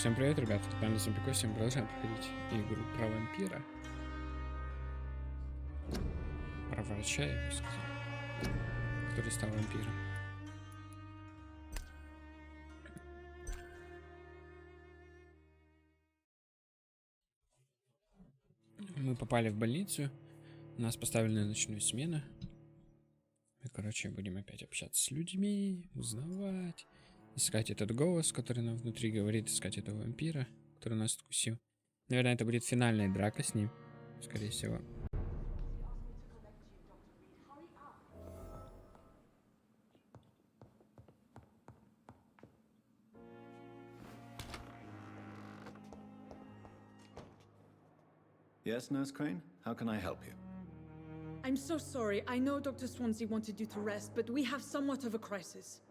Всем привет, ребята, это канал Youtube, всем продолжаем проходить игру про вампира. Про врача, я бы сказал, который стал вампиром. Мы попали в больницу, нас поставили на ночную смену. Мы, короче, будем опять общаться с людьми, узнавать, искать этот голос, который нам внутри говорит, искать этого вампира, который нас откусил. Наверное, это будет финальная драка с ним, скорее всего. Yes, Nurse Crane? How can I help you? I'm so sorry. I know Dr. Swansea wanted you to rest, but we have somewhat of a crisis.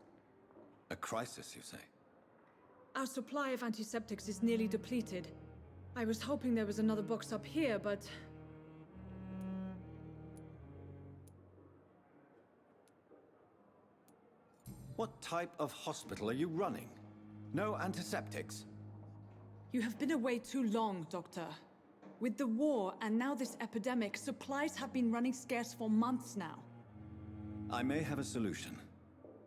A crisis, you say? Our supply of antiseptics is nearly depleted. I was hoping there was another box up here, but... What type of hospital are you running? No antiseptics? You have been away too long, Doctor. With the war and now this epidemic, supplies have been running scarce for months now. I may have a solution.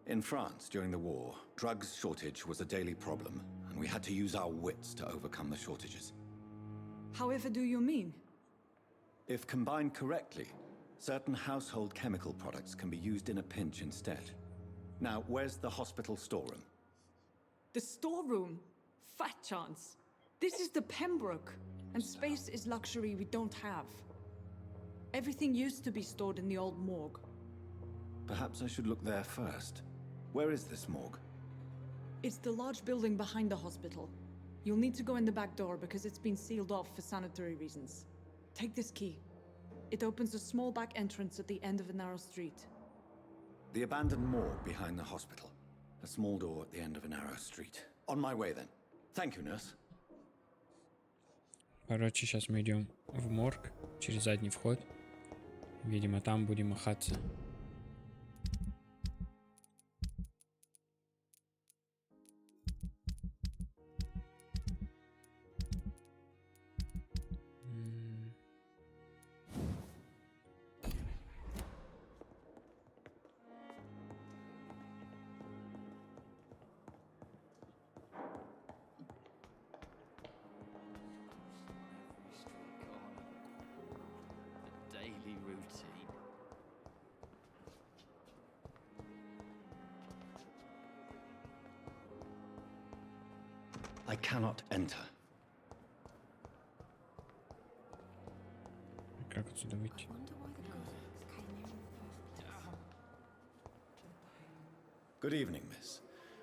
In France, during the war, drugs shortage was a daily problem, and we had to use our wits to overcome the shortages. However do you mean? If combined correctly, certain household chemical products can be used in a pinch instead. Now, where's the hospital storeroom? The storeroom? Fat chance. This is the Pembroke, and space is luxury we don't have. Everything used to be stored in the old morgue. Perhaps I should look there first. Where is this morgue? It's the large building behind the hospital. You'll need to go in the back door because it's been sealed off for sanitary reasons. Take this key. It opens a small back entrance at the end of a narrow street. The abandoned morgue behind the hospital. A small door at the end of a narrow street. On my way then. Thank you, nurse. Короче, сейчас мы идем в морг через задний вход. Видимо, там будем махаться. Daily routine. I cannot enter. Как отсюда выйти? Good evening, miss.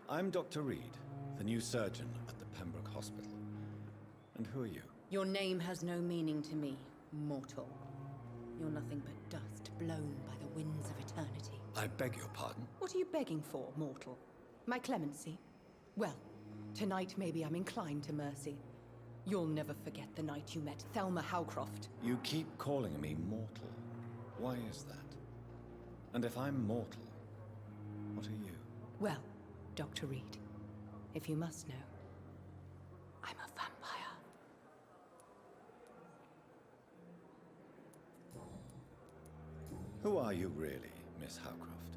I'm Dr. Reed, the new surgeon at the Pembroke Hospital. And who are you? Your name has no meaning to me, mortal. You're nothing but dust blown by the winds of eternity. I beg your pardon? What are you begging for, mortal? My clemency? Well, tonight maybe I'm inclined to mercy. You'll never forget the night you met Thelma Howcroft. You keep calling me mortal. Why is that? And if I'm mortal, what are you? Well, Dr. Reed, if you must know, I'm a vampire. Who are you really, Miss Howcroft?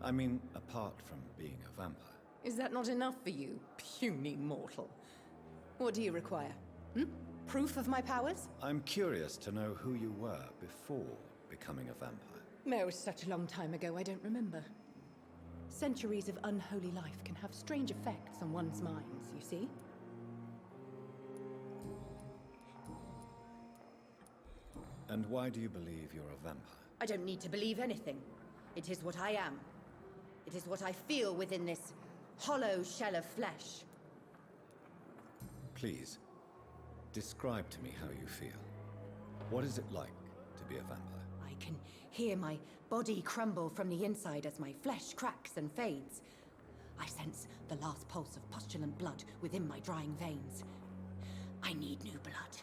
I mean, apart from being a vampire. Is that not enough for you, puny mortal? What do you require? Proof of my powers? I'm curious to know who you were before becoming a vampire. It was such a long time ago, I don't remember. Centuries of unholy life can have strange effects on one's minds, you see? And why do you believe you're a vampire? I don't need to believe anything. It is what I am. It is what I feel within this hollow shell of flesh. Please, describe to me how you feel. What is it like to be a vampire? I can hear my body crumble from the inside as my flesh cracks and fades. I sense the last pulse of pustulant blood within my drying veins. I need new blood.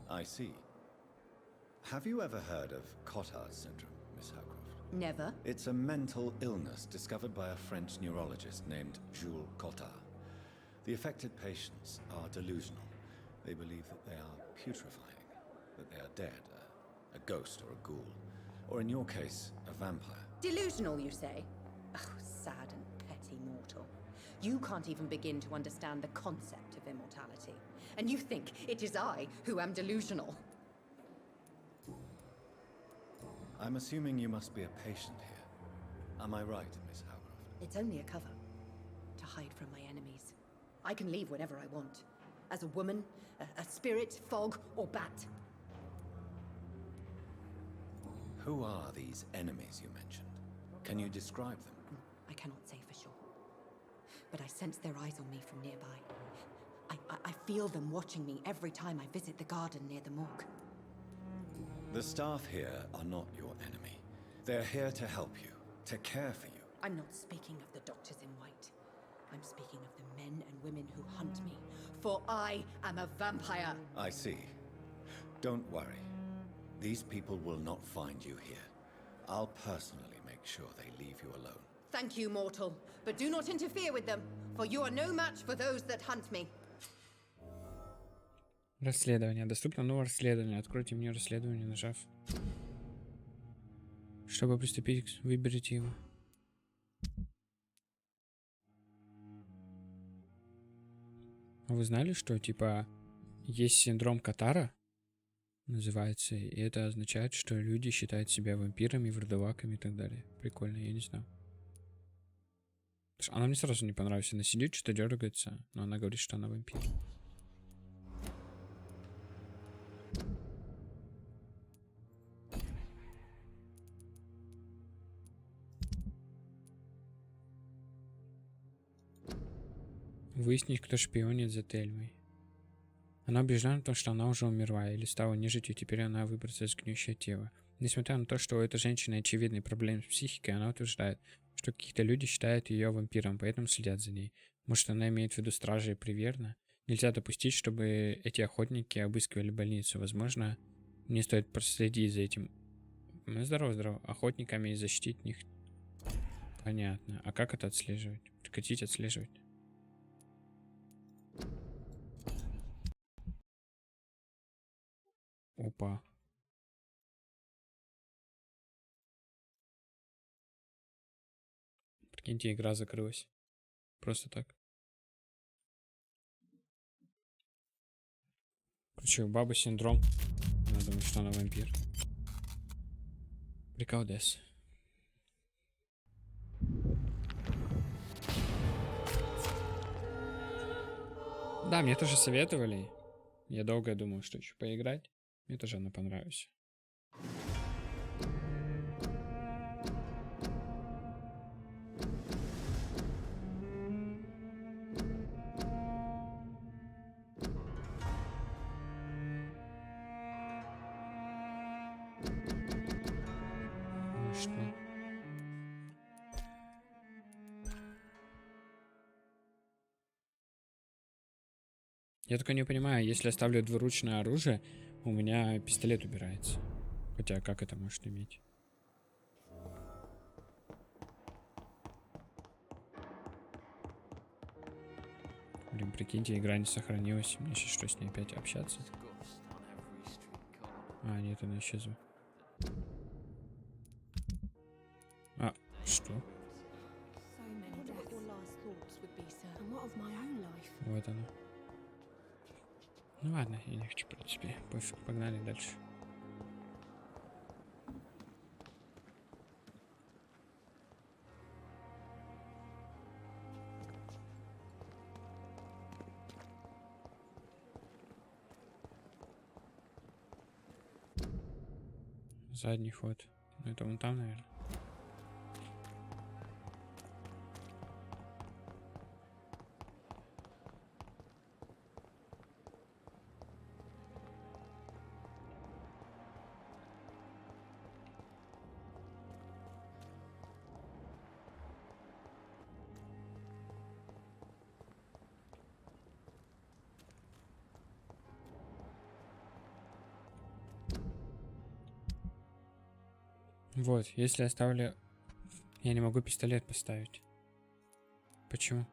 I see. Have you ever heard of Cotard's syndrome, Miss Howcroft? Never. It's a mental illness discovered by a French neurologist named Jules Cotard. The affected patients are delusional. They believe that they are putrefying, that they are dead, a ghost or a ghoul, or in your case, a vampire. Delusional, you say? Oh, sad and petty mortal. You can't even begin to understand the concept of immortality. And you think it is I who am delusional. I'm assuming you must be a patient here. Am I right, Miss Howcroft? It's only a cover. To hide from my enemies. I can leave whenever I want. As a woman, a spirit, fog, or bat. Who are these enemies you mentioned? Can you describe them? I cannot say for sure. But I sense their eyes on me from nearby. I feel them watching me every time I visit the garden near the morgue. The staff here are not your enemy. They're here to help you, to care for you. I'm not speaking of the doctors in white. I'm speaking of the men and women who hunt me. For I am a vampire. I see. Don't worry. These people will not find you here. I'll personally make sure they leave you alone. Thank you, mortal. But do not interfere with them, for you are no match for those that hunt me. Расследование. Доступно новое расследование. Откройте меню расследования, нажав. Чтобы приступить, выберите его. Вы знали, что, типа, есть синдром Катара, называется, и это означает, что люди считают себя вампирами, вурдалаками и так далее. Прикольно, я не знал. Она мне сразу не понравилась. Она сидит, что-то дергается, но она говорит, что она вампир. Выяснить, кто шпионит за Тельмой. Она убеждена в том, что она уже умерла или стала нежитью, теперь она выбраться из гниющего тела. Несмотря на то, что у этой женщины очевидные проблемы с психикой, она утверждает, что какие-то люди считают ее вампиром, поэтому следят за ней. Может, она имеет в виду стражей приверно? Нельзя допустить, чтобы эти охотники обыскивали больницу. Возможно, мне стоит проследить за этим. Здорово. Охотниками и защитить них. Понятно. А как это отслеживать? Прекратить отслеживать. Опа. Прикиньте, игра закрылась. Просто так. Короче, у бабы синдром. Она думает, что она вампир. Приколдес. Да, мне тоже советовали. Я долго думал, что еще поиграть. Мне тоже она понравилась. Ну что? Я только не понимаю, если я ставлю двуручное оружие, у меня пистолет убирается. Хотя, как это может иметь? Блин, прикиньте, игра не сохранилась. Мне сейчас что, с ней опять общаться? А, нет, она исчезла. А, что? Вот она. Ну ладно, я не хочу, в принципе. Пофиг, погнали дальше. Задний ход. Ну это вон там, наверное. Вот, если я ставлю... Я не могу пистолет поставить. Почему?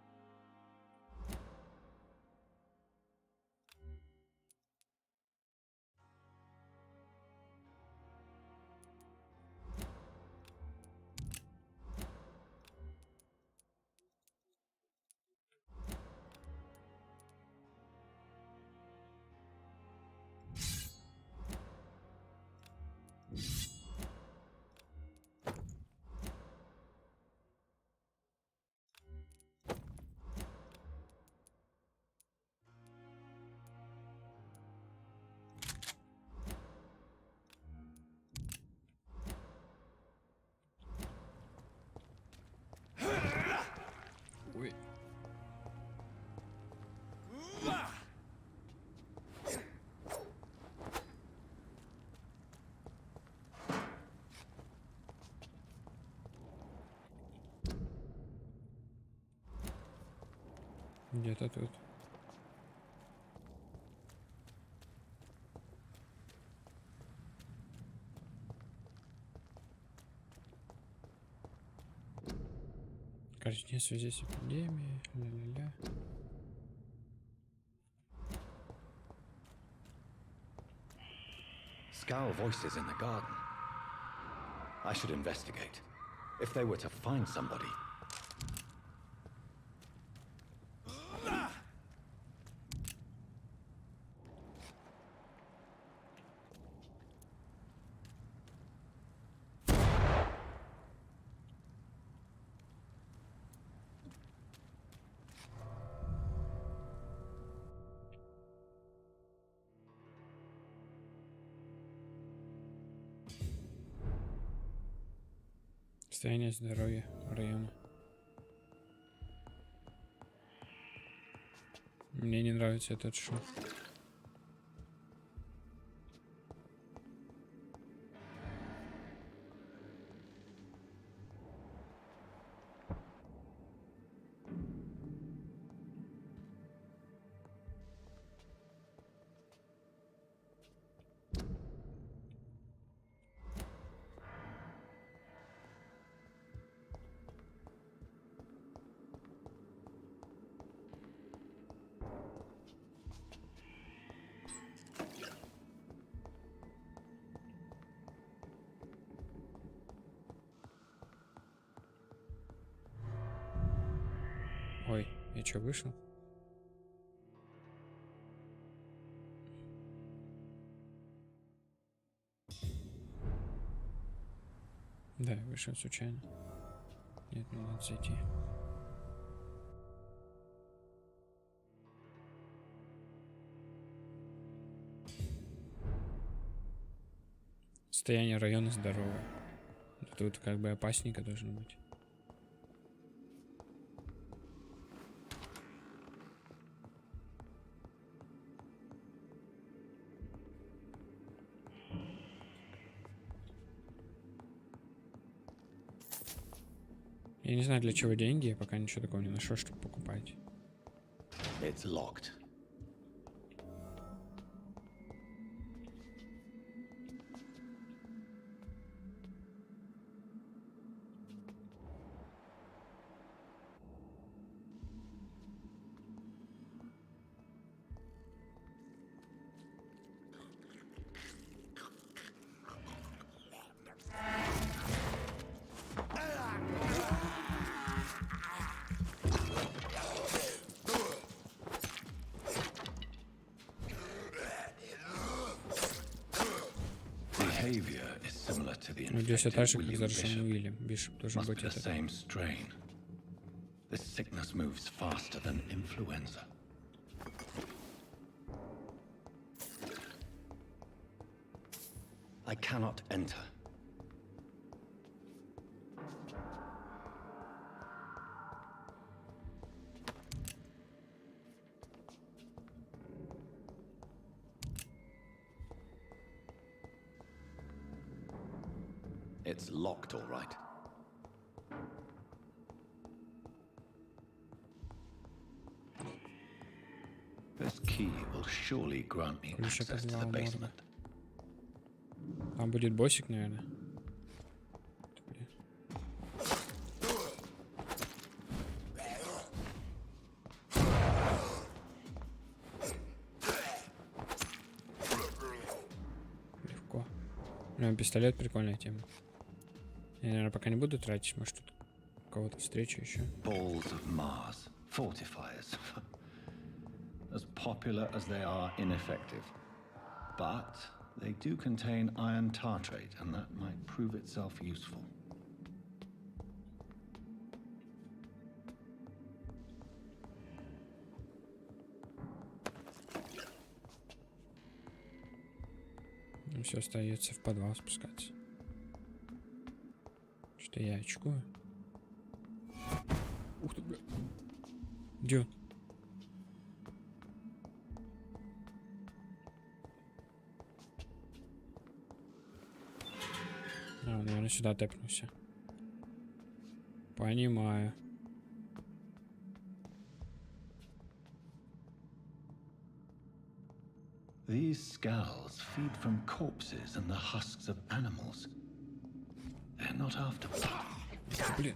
Где-то тут. Короче, в связи с эпидемией. Ля-ля-ля. Scowl voices in the garden. I should investigate. If they were to find somebody. Состояние здоровья района. Мне не нравится этот шум. Ой, я чё, вышел? Да, я вышел случайно. Нет, ну надо зайти. Состояние района здоровое. Тут как бы опасненько должно быть. Я не знаю, для чего деньги, я пока ничего такого не нашел, чтобы покупать. It's locked. Ну, здесь так же, как зараженный Уильям. Бишоп должен быть это. This sickness moves faster than influenza. I cannot enter. It's locked, all right. This key will surely grant me access to the basement. Там будет боссик, наверное. Легко. Ну, пистолет прикольная тема. Я, наверное, пока не буду тратить, может, тут кого-то встречу еще. Balls of Mars, fortifiers. As popular as they are ineffective. But they do contain iron tartrate, and that might prove itself useful. Ну, все остается в подвал спускаться. Что я очкую? Ух ты, бля. Где он? А, он, наверное, сюда тэпнулся. Понимаю. These skulls feed from corpses and the husks of animals. They're not after blood. Блин.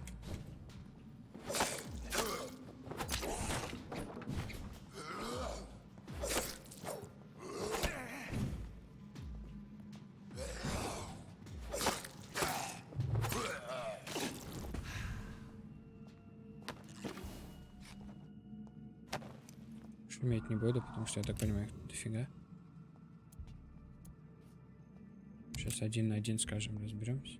Шуметь не буду, потому что я так понимаю, их дофига. Сейчас 1 на 1, скажем, разберемся.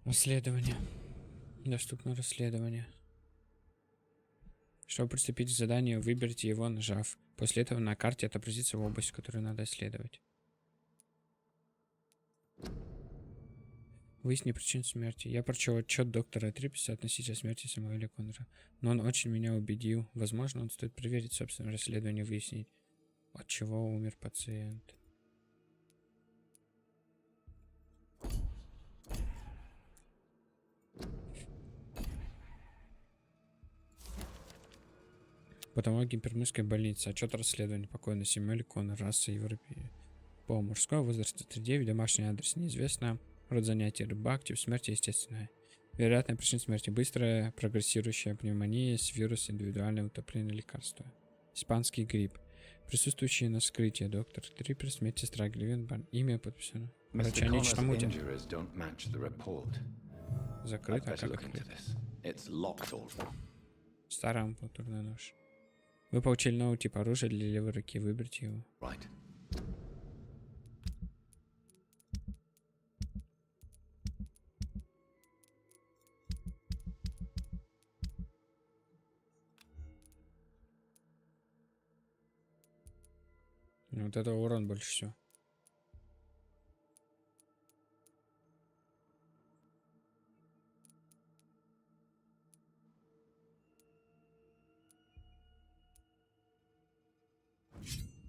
Расследование. Доступно расследование. Чтобы приступить к заданию, выберите его, нажав. После этого на карте отобразится область, которую надо исследовать. Выясни причину смерти. Я прочел отчет доктора Триписа относительно смерти Самуэля Коннора. Но он очень меня убедил. Возможно, он стоит проверить собственное расследование и выяснить, от чего умер пациент. Потому гипермысской больницы. Отчет расследования покойного Самуэля Коннора, раса Европея. Пол мужской, возраст 39, домашний адрес неизвестно. Род занятий рыбак, тип смерти естественная. Вероятная причина смерти быстрая прогрессирующая пневмония с вирус индивидуальное утопление лекарства. Испанский грипп. Присутствующие на вскрытии доктор Трипперс, медсестра Гливенбан. Имя подписано. Врача нечто мутит. Закрыто, а как открыто? Старый ампутурный нож. Вы получили новый тип оружия для левой руки. Выберите его. Вот это урон больше всего.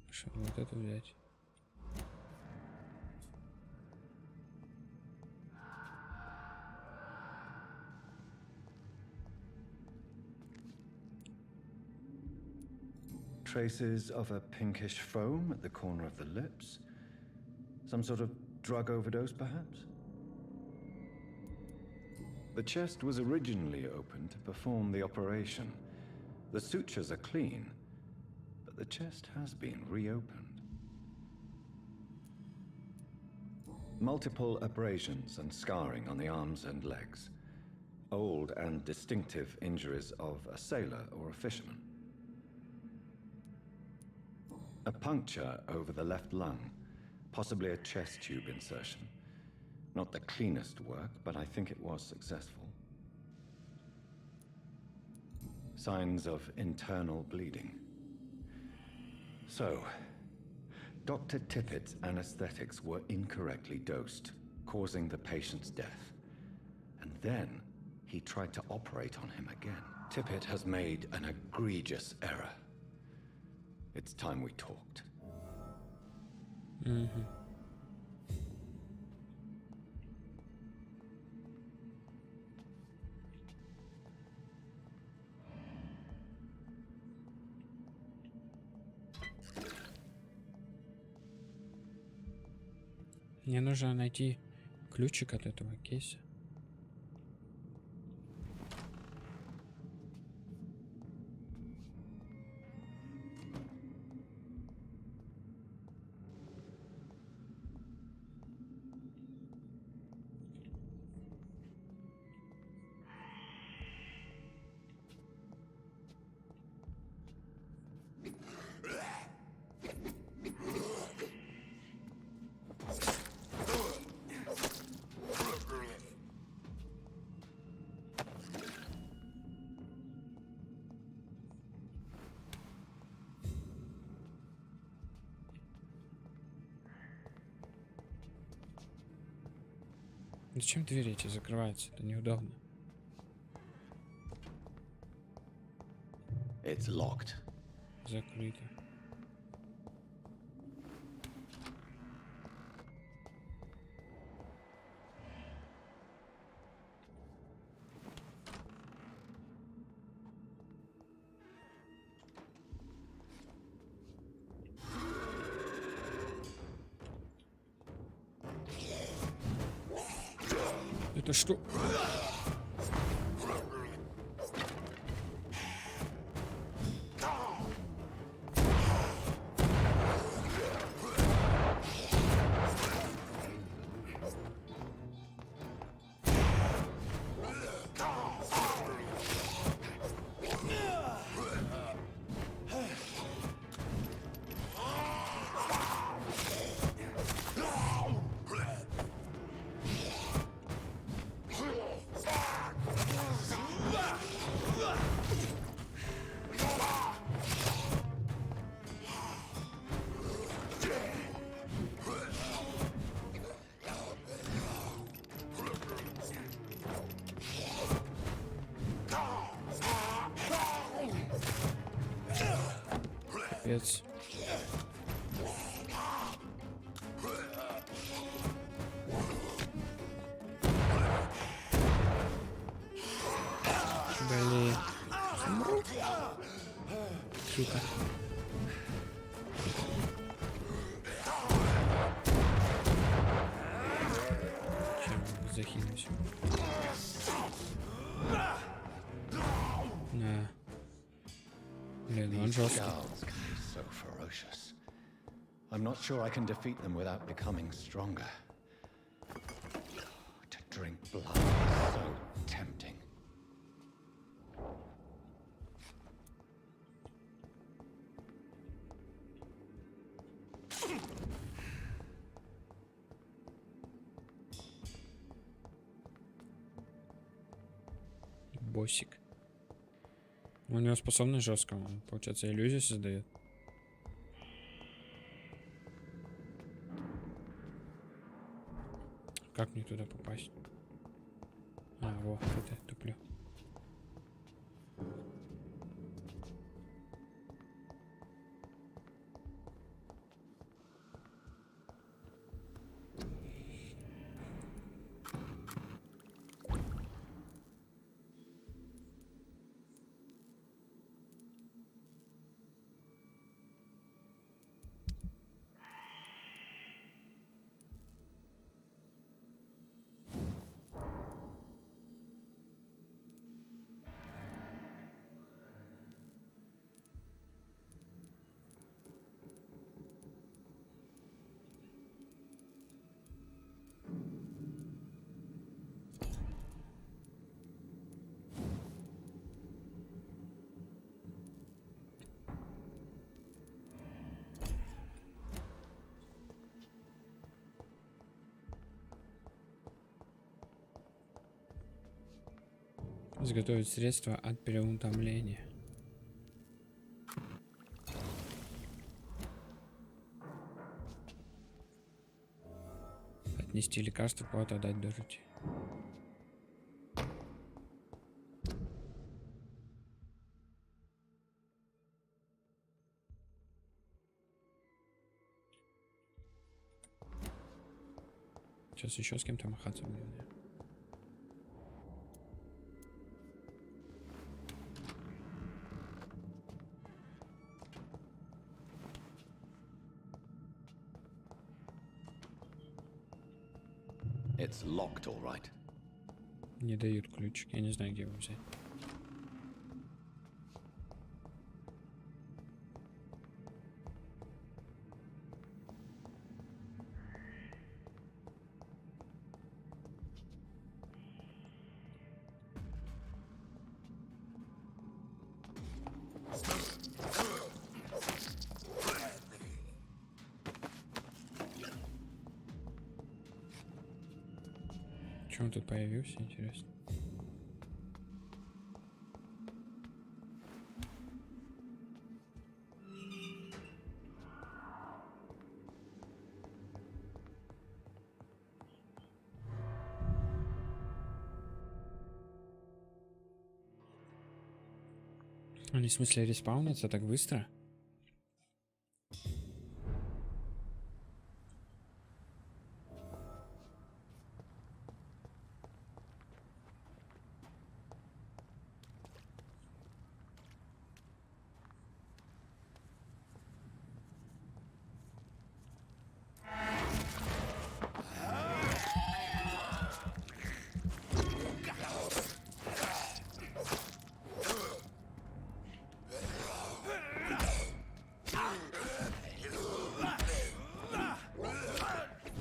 Что, вот это взять. Traces of a pinkish foam at the corner of the lips. Some sort of drug overdose, perhaps? The chest was originally opened to perform the operation. The sutures are clean, but the chest has been reopened. Multiple abrasions and scarring on the arms and legs. Old and distinctive injuries of a sailor or a fisherman. A puncture over the left lung, possibly a chest tube insertion. Not the cleanest work, but I think it was successful. Signs of internal bleeding. So, Dr. Tippett's anesthetics were incorrectly dosed, causing the patient's death. And then he tried to operate on him again. Tippett has made an egregious error. It's time we talked. Мне нужно найти ключик от этого кейса. Зачем двери эти закрываются? Это неудобно. It's locked. Закрыто. Это что? Капец. Блин. Сука. Чем захилимся? На. Блин, он жесткий. So ferocious. I'm not sure I can defeat them without becoming stronger. To drink blood is so tempting. Боссик. У него способность жесткого. Он, получается, иллюзию создает. Как мне туда попасть? А, вот, это туплю. Изготовить средства от переутомления. Отнести лекарство, повод отдать до жути. Сейчас еще с кем-то махаться будем. It's locked, all right. Не дают ключик, я не знаю, где его взять. Чё он тут появился, интересно? Они в смысле респаунятся так быстро?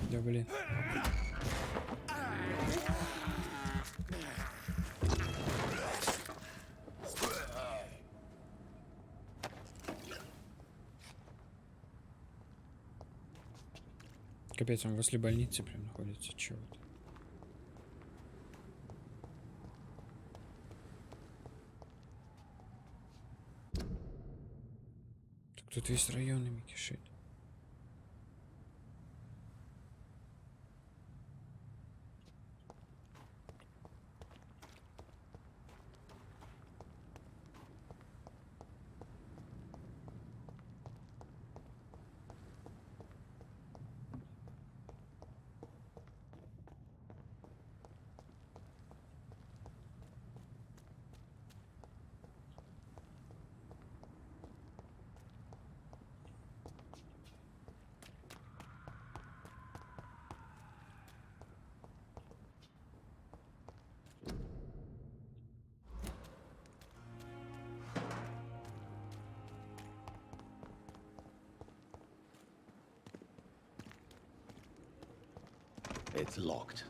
Да блин. Капец, он возле больницы прям находится, чего-то. Так тут весь район ими кишит. It's locked.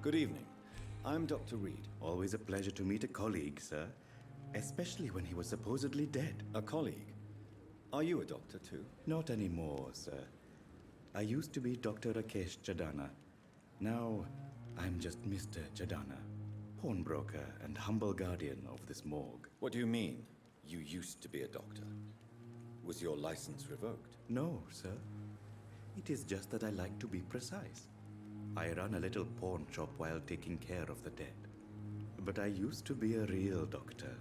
Good evening. I'm Dr. Reed. Always a pleasure to meet a colleague, sir. Especially when he was supposedly dead. A colleague. Are you a doctor too? Not anymore, sir. I used to be Dr. Rakesh Chadana. Now, I'm just Mr. Chadana. Pawnbroker and humble guardian of this morgue. What do you mean, you used to be a doctor? Was your license revoked? No, sir. It is just that I like to be precise. I run a little pawn shop while taking care of the dead. But I used to be a real doctor.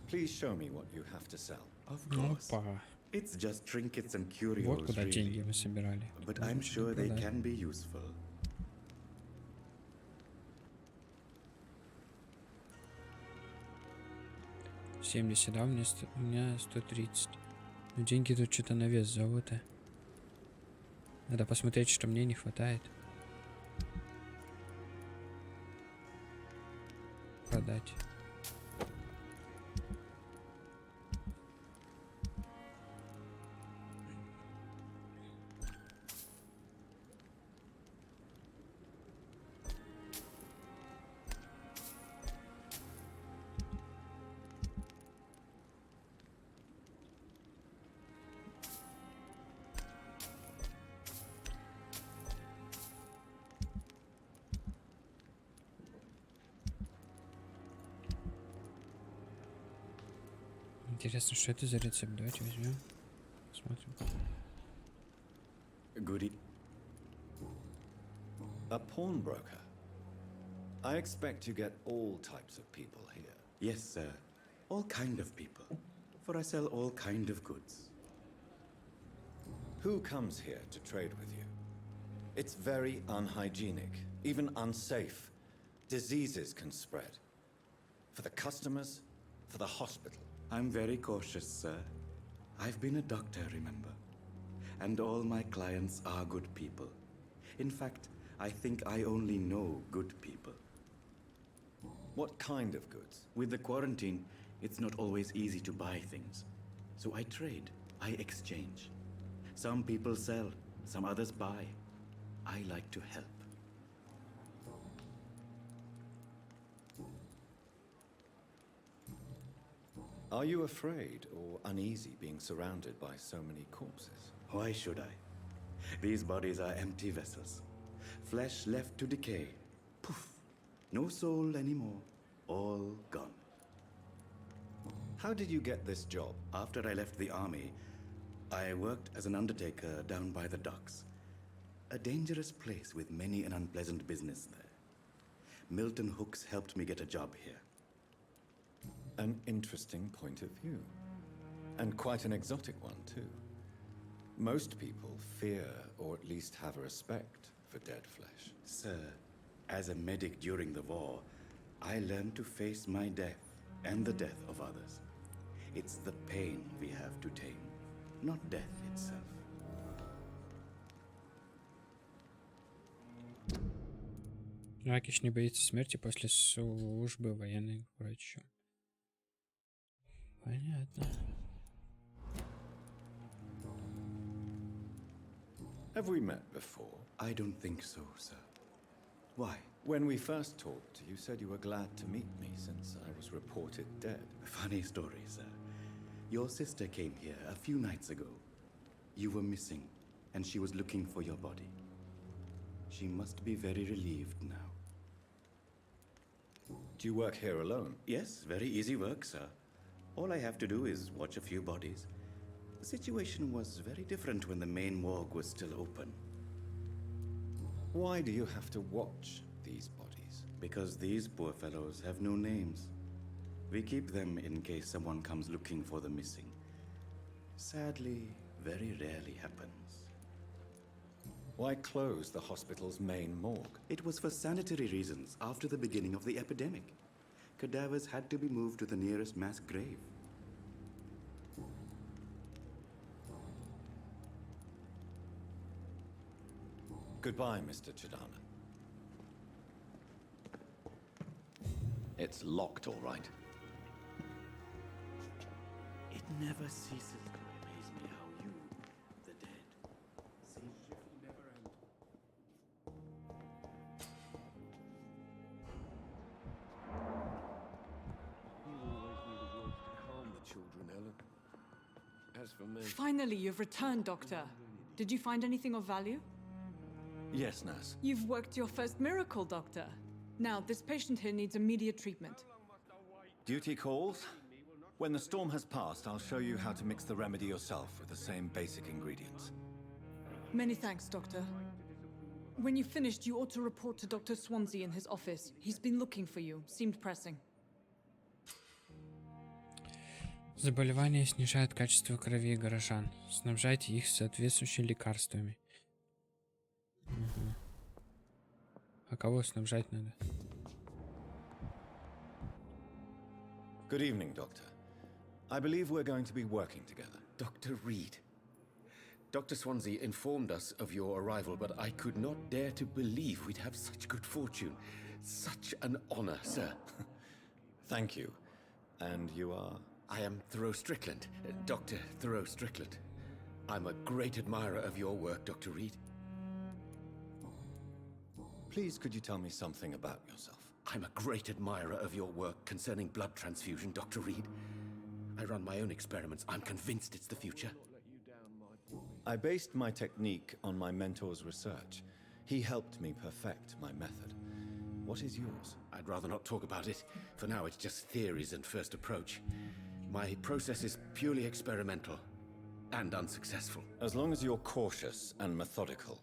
Please show me what you have to sell. Of course. Опа. It's just trinkets and Вот curios, куда деньги really. мы собирали. But I'm sure they can be useful. $70, да, у меня 130. Но деньги тут что-то на вес золота. Надо посмотреть, что мне не хватает. Продать. Интересно, что это за рецепт? Давайте возьмем. Посмотрим. Goody. A pawnbroker? I expect you get all types of people here. Yes, sir. All kind of people. For I sell all kind of goods. Who comes here to trade with you? It's very unhygienic, even unsafe. Diseases can spread. For the customers, for the hospital. I'm very cautious, sir. I've been a doctor, remember? and all my clients are good people. In fact, I think I only know good people. What kind of goods? With the quarantine, it's not always easy to buy things. So I trade, I exchange. Some people sell, some others buy. I like to help. Are you afraid or uneasy being surrounded by so many corpses? Why should I? These bodies are empty vessels. Flesh left to decay. Poof. No soul anymore. All gone. How did you get this job? After I left the army, I worked as an undertaker down by the docks. A dangerous place with many an unpleasant business there. Milton Hooks helped me get a job here. An interesting point of view. And quite an exotic one, too. Most people fear, or at least have a respect, for dead flesh. Sir, as a medic during the war, I learned to face my death and the death of others. It's the pain we have to tame, not death itself. Акиш не боится смерти после службы военной врачом. Понятно. Have we met before? I don't think so, sir. Why? When we first talked, you said you were glad to meet me since I was reported dead. Funny story, sir. Your sister came here a few nights ago. You were missing, and she was looking for your body. She must be very relieved now. Do you work here alone? Yes, very easy work, sir. All I have to do is watch a few bodies. The situation was very different when the main morgue was still open. Why do you have to watch these bodies? Because these poor fellows have no names. We keep them in case someone comes looking for the missing. Sadly, very rarely happens. Why close the hospital's main morgue? It was for sanitary reasons after the beginning of the epidemic. Cadavers had to be moved to the nearest mass grave. Goodbye, Mr. Chidana. It's locked, all right. It never ceases to amaze me how you, the dead, seem to never end. You always knew the words to calm the children, Ellen. As for me... Finally, you've returned, Doctor. Did you find anything of value? Yes, nurse. You've worked your first miracle, Doctor. Now, this patient here needs immediate treatment. Duty calls. When the storm has passed, I'll show you how to mix the remedy yourself with the same basic ingredients. Many thanks, Doctor. When you've finished, you ought to report to Dr. Swansea in his office. He's been looking for you. Seemed pressing. Заболевание снижает качество крови горожан. Снабжайте их соответствующими лекарствами. А кого снабжать надо? Good evening, Doctor. I believe we're going to be working together. Dr. Reed. Dr. Swansea informed us of your arrival, but I could not dare to believe we'd have such good fortune. Such an honor, sir. Thank you. And you are? I am Thoreau Strickland, Dr. Thoreau Strickland. I'm a great admirer of your work, Dr. Reed. Please, could you tell me something about yourself? I'm a great admirer of your work concerning blood transfusion, Dr. Reed. I run my own experiments. I'm convinced it's the future. I based my technique on my mentor's research. He helped me perfect my method. What is yours? I'd rather not talk about it. For now, it's just theories and first approach. My process is purely experimental and unsuccessful. As long as you're cautious and methodical,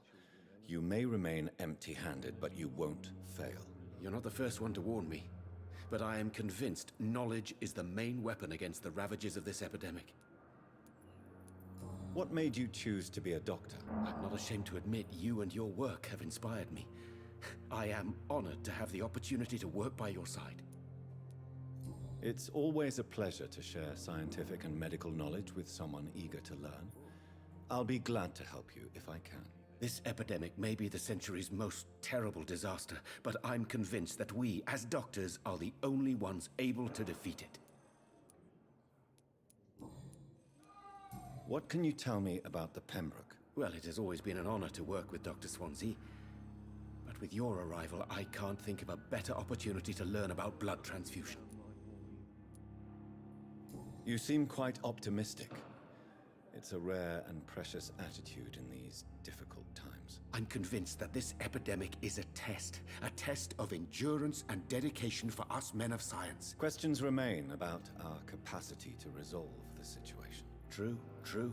you may remain empty-handed, but you won't fail. You're not the first one to warn me, but I am convinced knowledge is the main weapon against the ravages of this epidemic. What made you choose to be a doctor? I'm not ashamed to admit you and your work have inspired me. I am honored to have the opportunity to work by your side. It's always a pleasure to share scientific and medical knowledge with someone eager to learn. I'll be glad to help you if I can. This epidemic may be the century's most terrible disaster, but I'm convinced that we, as doctors, are the only ones able to defeat it. What can you tell me about the Pembroke? Well, it has always been an honor to work with Dr. Swansea. But with your arrival, I can't think of a better opportunity to learn about blood transfusion. You seem quite optimistic. It's a rare and precious attitude in these difficult times. I'm convinced that this epidemic is a test of endurance and dedication for us men of science. Questions remain about our capacity to resolve the situation. True, true.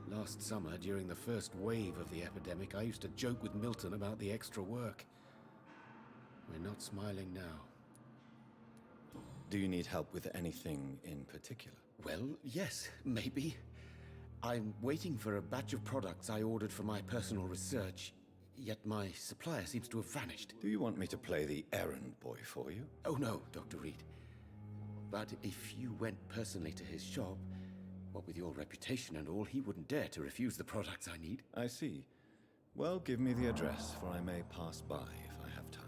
Last summer, during the first wave of the epidemic, I used to joke with Milton about the extra work. We're not smiling now. Do you need help with anything in particular? Well, yes, maybe. I'm waiting for a batch of products I ordered for my personal research, yet my supplier seems to have vanished. Do you want me to play the errand boy for you? Oh no, Dr. Reed. But if you went personally to his shop, what with your reputation and all, he wouldn't dare to refuse the products I need. I see. Well, give me the address, for I may pass by if I have time.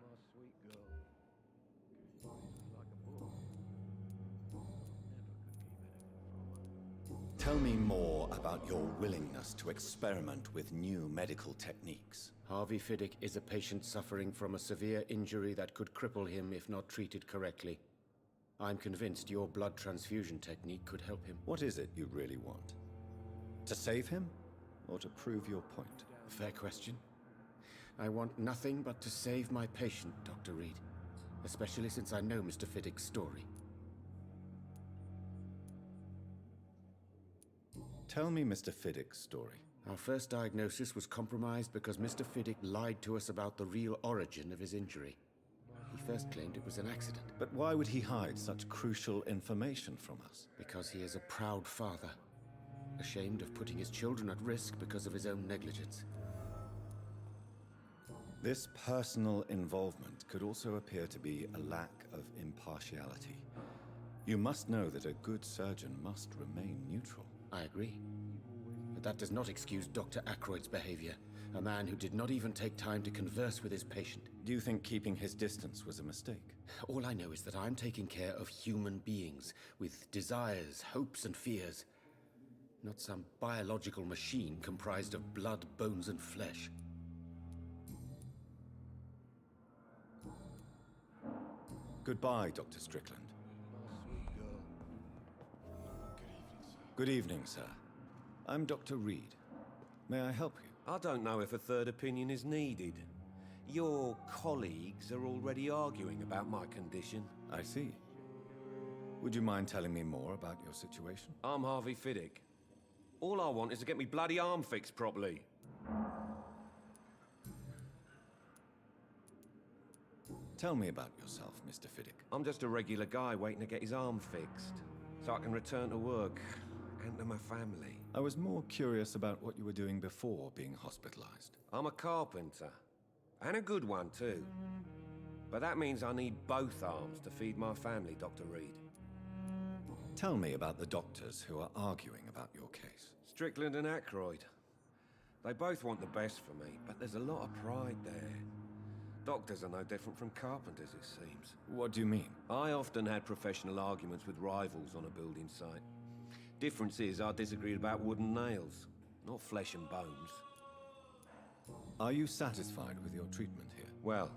My sweet girl. Like a book. Never could keep anything from her. Tell me more about your willingness to experiment with new medical techniques. Harvey Fiddick is a patient suffering from a severe injury that could cripple him if not treated correctly. I'm convinced your blood transfusion technique could help him. What is it you really want? To save him, or to prove your point? Fair question. I want nothing but to save my patient, Dr. Reed. Especially since I know Mr. Fiddick's story. Tell me Mr. Fiddick's story. Our first diagnosis was compromised because Mr. Fiddick lied to us about the real origin of his injury. He first claimed it was an accident. But why would he hide such crucial information from us? Because he is a proud father, ashamed of putting his children at risk because of his own negligence. This personal involvement could also appear to be a lack of impartiality. You must know that a good surgeon must remain neutral. I agree. But that does not excuse Dr. Ackroyd's behavior, a man who did not even take time to converse with his patient. Do you think keeping his distance was a mistake? All I know is that I'm taking care of human beings with desires, hopes, and fears. Not some biological machine comprised of blood, bones, and flesh. Goodbye, Dr. Strickland. My sweet girl. Good evening, sir. I'm Dr. Reed. May I help you? I don't know if a third opinion is needed. Your colleagues are already arguing about my condition. I see. Would you mind telling me more about your situation? I'm Harvey Fiddick. All I want is to get me bloody arm fixed properly. Tell me about yourself, Mr. Fiddick. I'm just a regular guy waiting to get his arm fixed, so I can return to work and to my family. I was more curious about what you were doing before being hospitalized. I'm a carpenter, and a good one too. But that means I need both arms to feed my family, Dr. Reed. Tell me about the doctors who are arguing about your case. Strickland and Ackroyd. They both want the best for me, but there's a lot of pride there. Doctors are no different from carpenters, it seems. What do you mean? I often had professional arguments with rivals on a building site. Difference is I disagreed about wooden nails, not flesh and bones. Are you satisfied with your treatment here? Well,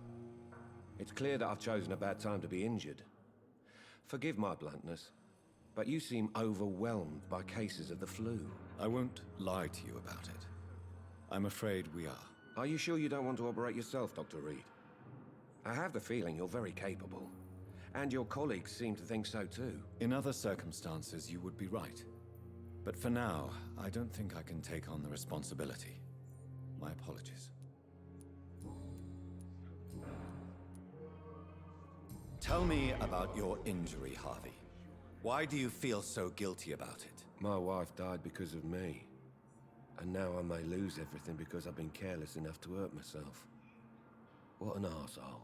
it's clear that I've chosen a bad time to be injured. Forgive my bluntness, but you seem overwhelmed by cases of the flu. I won't lie to you about it. I'm afraid we are. Are you sure you don't want to operate yourself, Dr. Reed? I have the feeling you're very capable. And your colleagues seem to think so too. In other circumstances, you would be right. But for now, I don't think I can take on the responsibility. My apologies. Tell me about your injury, Harvey. Why do you feel so guilty about it? My wife died because of me. And now I may lose everything because I've been careless enough to hurt myself. What an arsehole.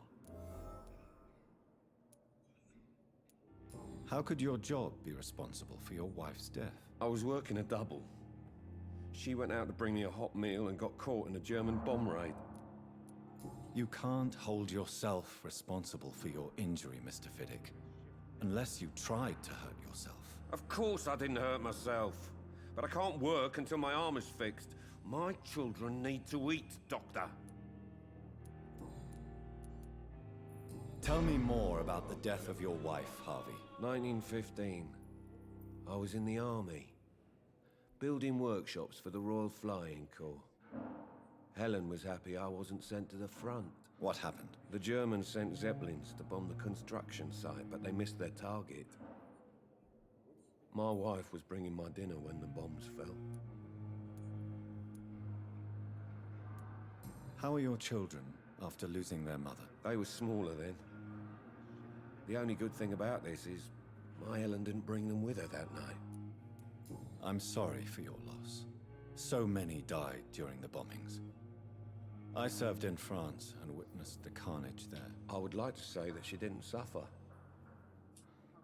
How could your job be responsible for your wife's death? I was working a double. She went out to bring me a hot meal and got caught in a German bomb raid. You can't hold yourself responsible for your injury, Mr. Fiddick, unless you tried to hurt yourself. Of course I didn't hurt myself. But I can't work until my arm is fixed. My children need to eat, Doctor. Tell me more about the death of your wife, Harvey. 1915. I was in the army, building workshops for the Royal Flying Corps. Helen was happy I wasn't sent to the front. What happened? The Germans sent Zeppelins to bomb the construction site, but they missed their target. My wife was bringing my dinner when the bombs fell. How are your children after losing their mother? They were smaller then. The only good thing about this is my Helen didn't bring them with her that night. I'm sorry for your loss. So many died during the bombings. I served in France and witnessed the carnage there. I would like to say that she didn't suffer.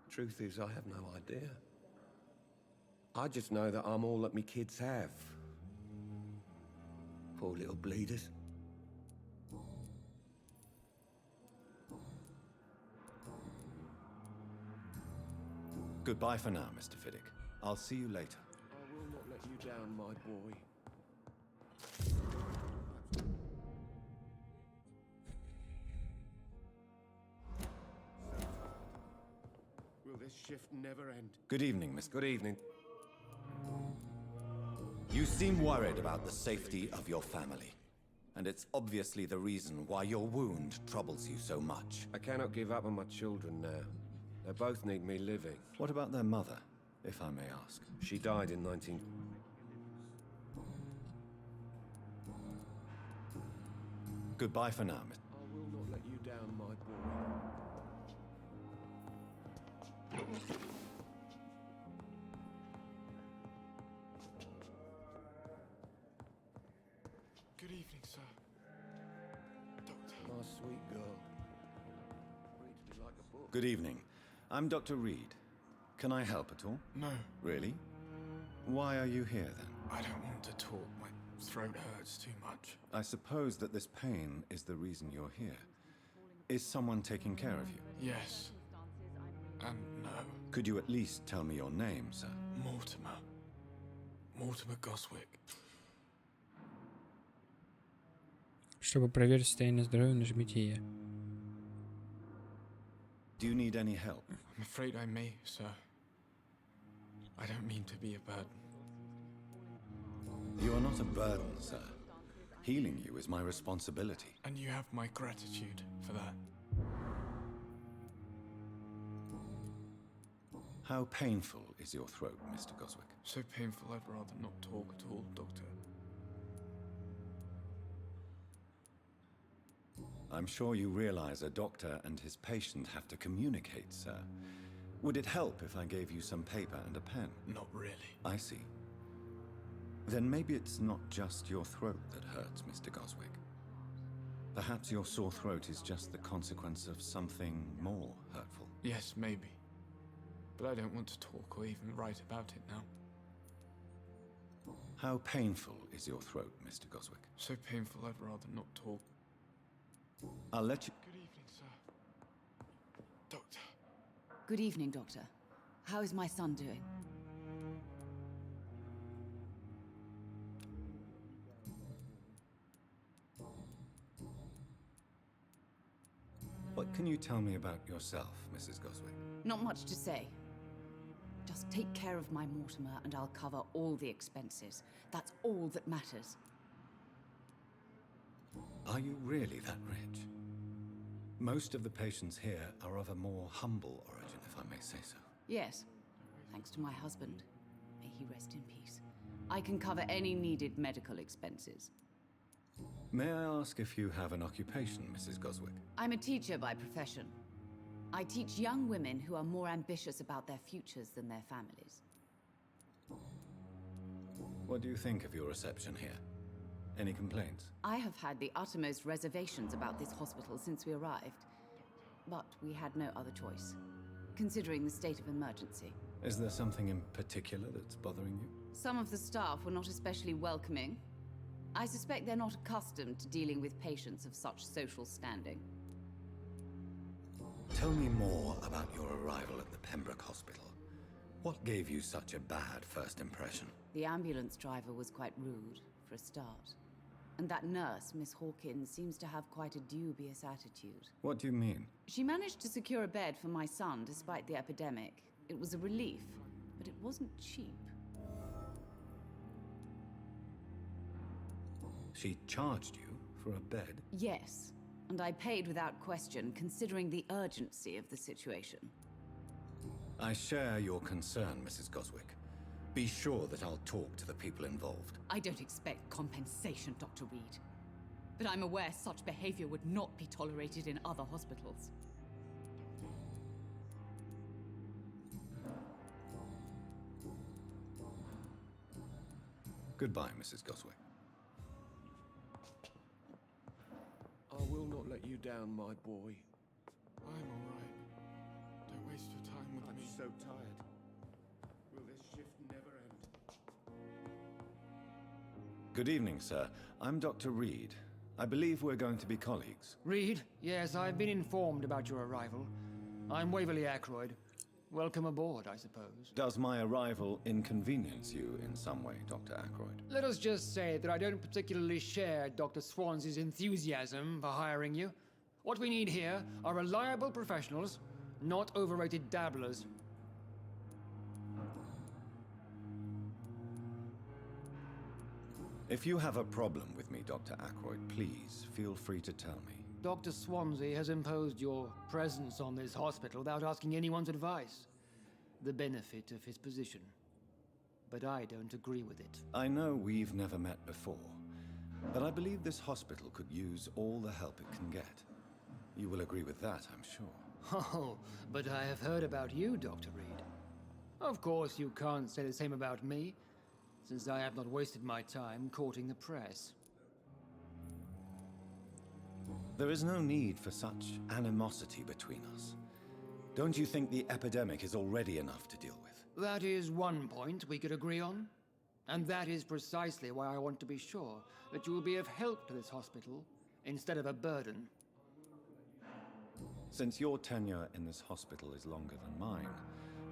Truth is, I have no idea. I just know that I'm all that me kids have. Poor little bleeders. Goodbye for now, Mr. Fiddick. I'll see you later. I will not let you down, my boy. Will this shift never end? Good evening, Mr. Good evening. You seem worried about the safety of your family. And it's obviously the reason why your wound troubles you so much. I cannot give up on my children now. They both need me living. What about their mother, if I may ask? She died in 19... Goodbye for now, Mr. I will not let you down, my boy. Good evening, sir. Doctor. My sweet girl. Reads me like a book. Good evening. I'm Dr. Reed. Can I help at all? No, Really? Why are you here then? I don't want to talk. My throat hurts too much. I suppose that this pain is the reason you're here. Is someone taking care of you? Yes. And no. Could you at least tell me your name, sir? Mortimer. Mortimer Goswick. Чтобы проверить состояние здоровья, нажмите «Е». Do you need any help? I'm afraid I may, sir. I don't mean to be a burden. You are not a burden, sir. Healing you is my responsibility. And you have my gratitude for that. How painful is your throat, Mr. Goswick? So painful I'd rather not talk at all, Doctor. I'm sure you realize a doctor and his patient have to communicate, sir. Would it help if I gave you some paper and a pen? Not really. I see. Then maybe it's not just your throat that hurts, Mr. Goswick. Perhaps your sore throat is just the consequence of something more hurtful. Yes, maybe. But I don't want to talk or even write about it now. How painful is your throat, Mr. Goswick? So painful I'd rather not talk. I'll let you... Good evening, sir. Doctor. Good evening, Doctor. How is my son doing? What can you tell me about yourself, Mrs. Goswick? Not much to say. Just take care of my Mortimer and I'll cover all the expenses. That's all that matters. Are you really that rich? Most of the patients here are of a more humble origin, if I may say so. Yes, thanks to my husband. May he rest in peace. I can cover any needed medical expenses. May I ask if you have an occupation, Mrs. Goswick? I'm a teacher by profession. I teach young women who are more ambitious about their futures than their families. What do you think of your reception here? Any complaints? I have had the uttermost reservations about this hospital since we arrived. But we had no other choice, considering the state of emergency. Is there something in particular that's bothering you? Some of the staff were not especially welcoming. I suspect they're not accustomed to dealing with patients of such social standing. Tell me more about your arrival at the Pembroke Hospital. What gave you such a bad first impression? The ambulance driver was quite rude, for a start. And that nurse, Miss Hawkins, seems to have quite a dubious attitude. What do you mean? She managed to secure a bed for my son despite the epidemic. It was a relief, but it wasn't cheap. She charged you for a bed? Yes, and I paid without question, considering the urgency of the situation. I share your concern, Mrs. Goswick. Be sure that I'll talk to the people involved. I don't expect compensation, Dr. Reed. But I'm aware such behavior would not be tolerated in other hospitals. Goodbye, Mrs. Goswick. I will not let you down, my boy. I'm alright. Don't waste your time with me. So tired. Will this shift never end? Good evening, sir. I'm Dr. Reed. I believe we're going to be colleagues. Reed? Yes, I've been informed about your arrival. I'm Waverly Ackroyd. Welcome aboard, I suppose. Does my arrival inconvenience you in some way, Dr. Ackroyd? Let us just say that I don't particularly share Dr. Swansey's enthusiasm for hiring you. What we need here are reliable professionals, not overrated dabblers. If you have a problem with me, Dr. Ackroyd, please feel free to tell me. Dr. Swansey has imposed your presence on this hospital without asking anyone's advice. The benefit of his position. But I don't agree with it. I know we've never met before, but I believe this hospital could use all the help it can get. You will agree with that, I'm sure. Oh, but I have heard about you, Dr. Reed. Of course, you can't say the same about me, since I have not wasted my time courting the press. There is no need for such animosity between us. Don't you think the epidemic is already enough to deal with? That is one point we could agree on. And that is precisely why I want to be sure that you will be of help to this hospital instead of a burden. Since your tenure in this hospital is longer than mine,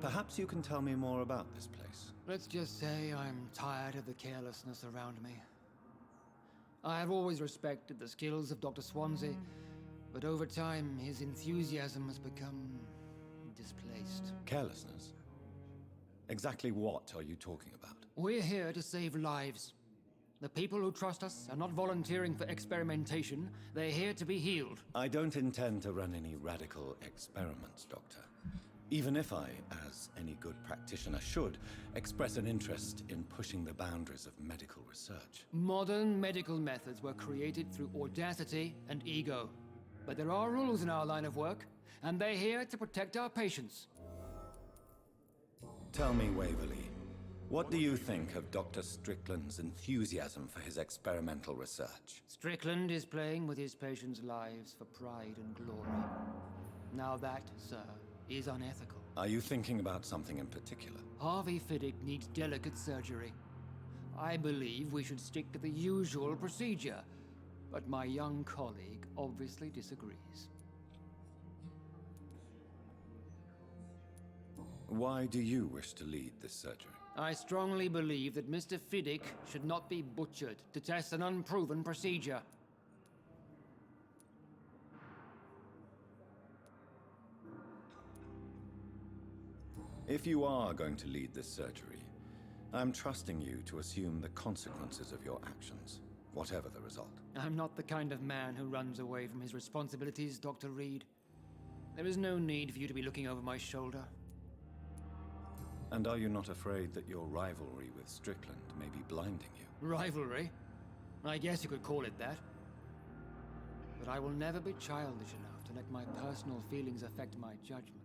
perhaps you can tell me more about this place. Let's just say I'm tired of the carelessness around me. I have always respected the skills of Dr. Swansey, but over time his enthusiasm has become displaced. Carelessness? Exactly what are you talking about? We're here to save lives. The people who trust us are not volunteering for experimentation. They're here to be healed. I don't intend to run any radical experiments, Doctor. Even if I, as any good practitioner should, express an interest in pushing the boundaries of medical research. Modern medical methods were created through audacity and ego. But there are rules in our line of work, and they're here to protect our patients. Tell me, Waverly, what do you think of Dr. Strickland's enthusiasm for his experimental research? Strickland is playing with his patients' lives for pride and glory. Now that, sir, is unethical. Are you thinking about something in particular? Harvey Fiddick needs delicate surgery. I believe we should stick to the usual procedure, but my young colleague obviously disagrees. Why do you wish to lead this surgery? I strongly believe that Mr. Fiddick should not be butchered to test an unproven procedure. If you are going to lead this surgery, I'm trusting you to assume the consequences of your actions, whatever the result. I'm not the kind of man who runs away from his responsibilities, Dr. Reed. There is no need for you to be looking over my shoulder. And are you not afraid that your rivalry with Strickland may be blinding you? Rivalry? I guess you could call it that. But I will never be childish enough to let my personal feelings affect my judgment.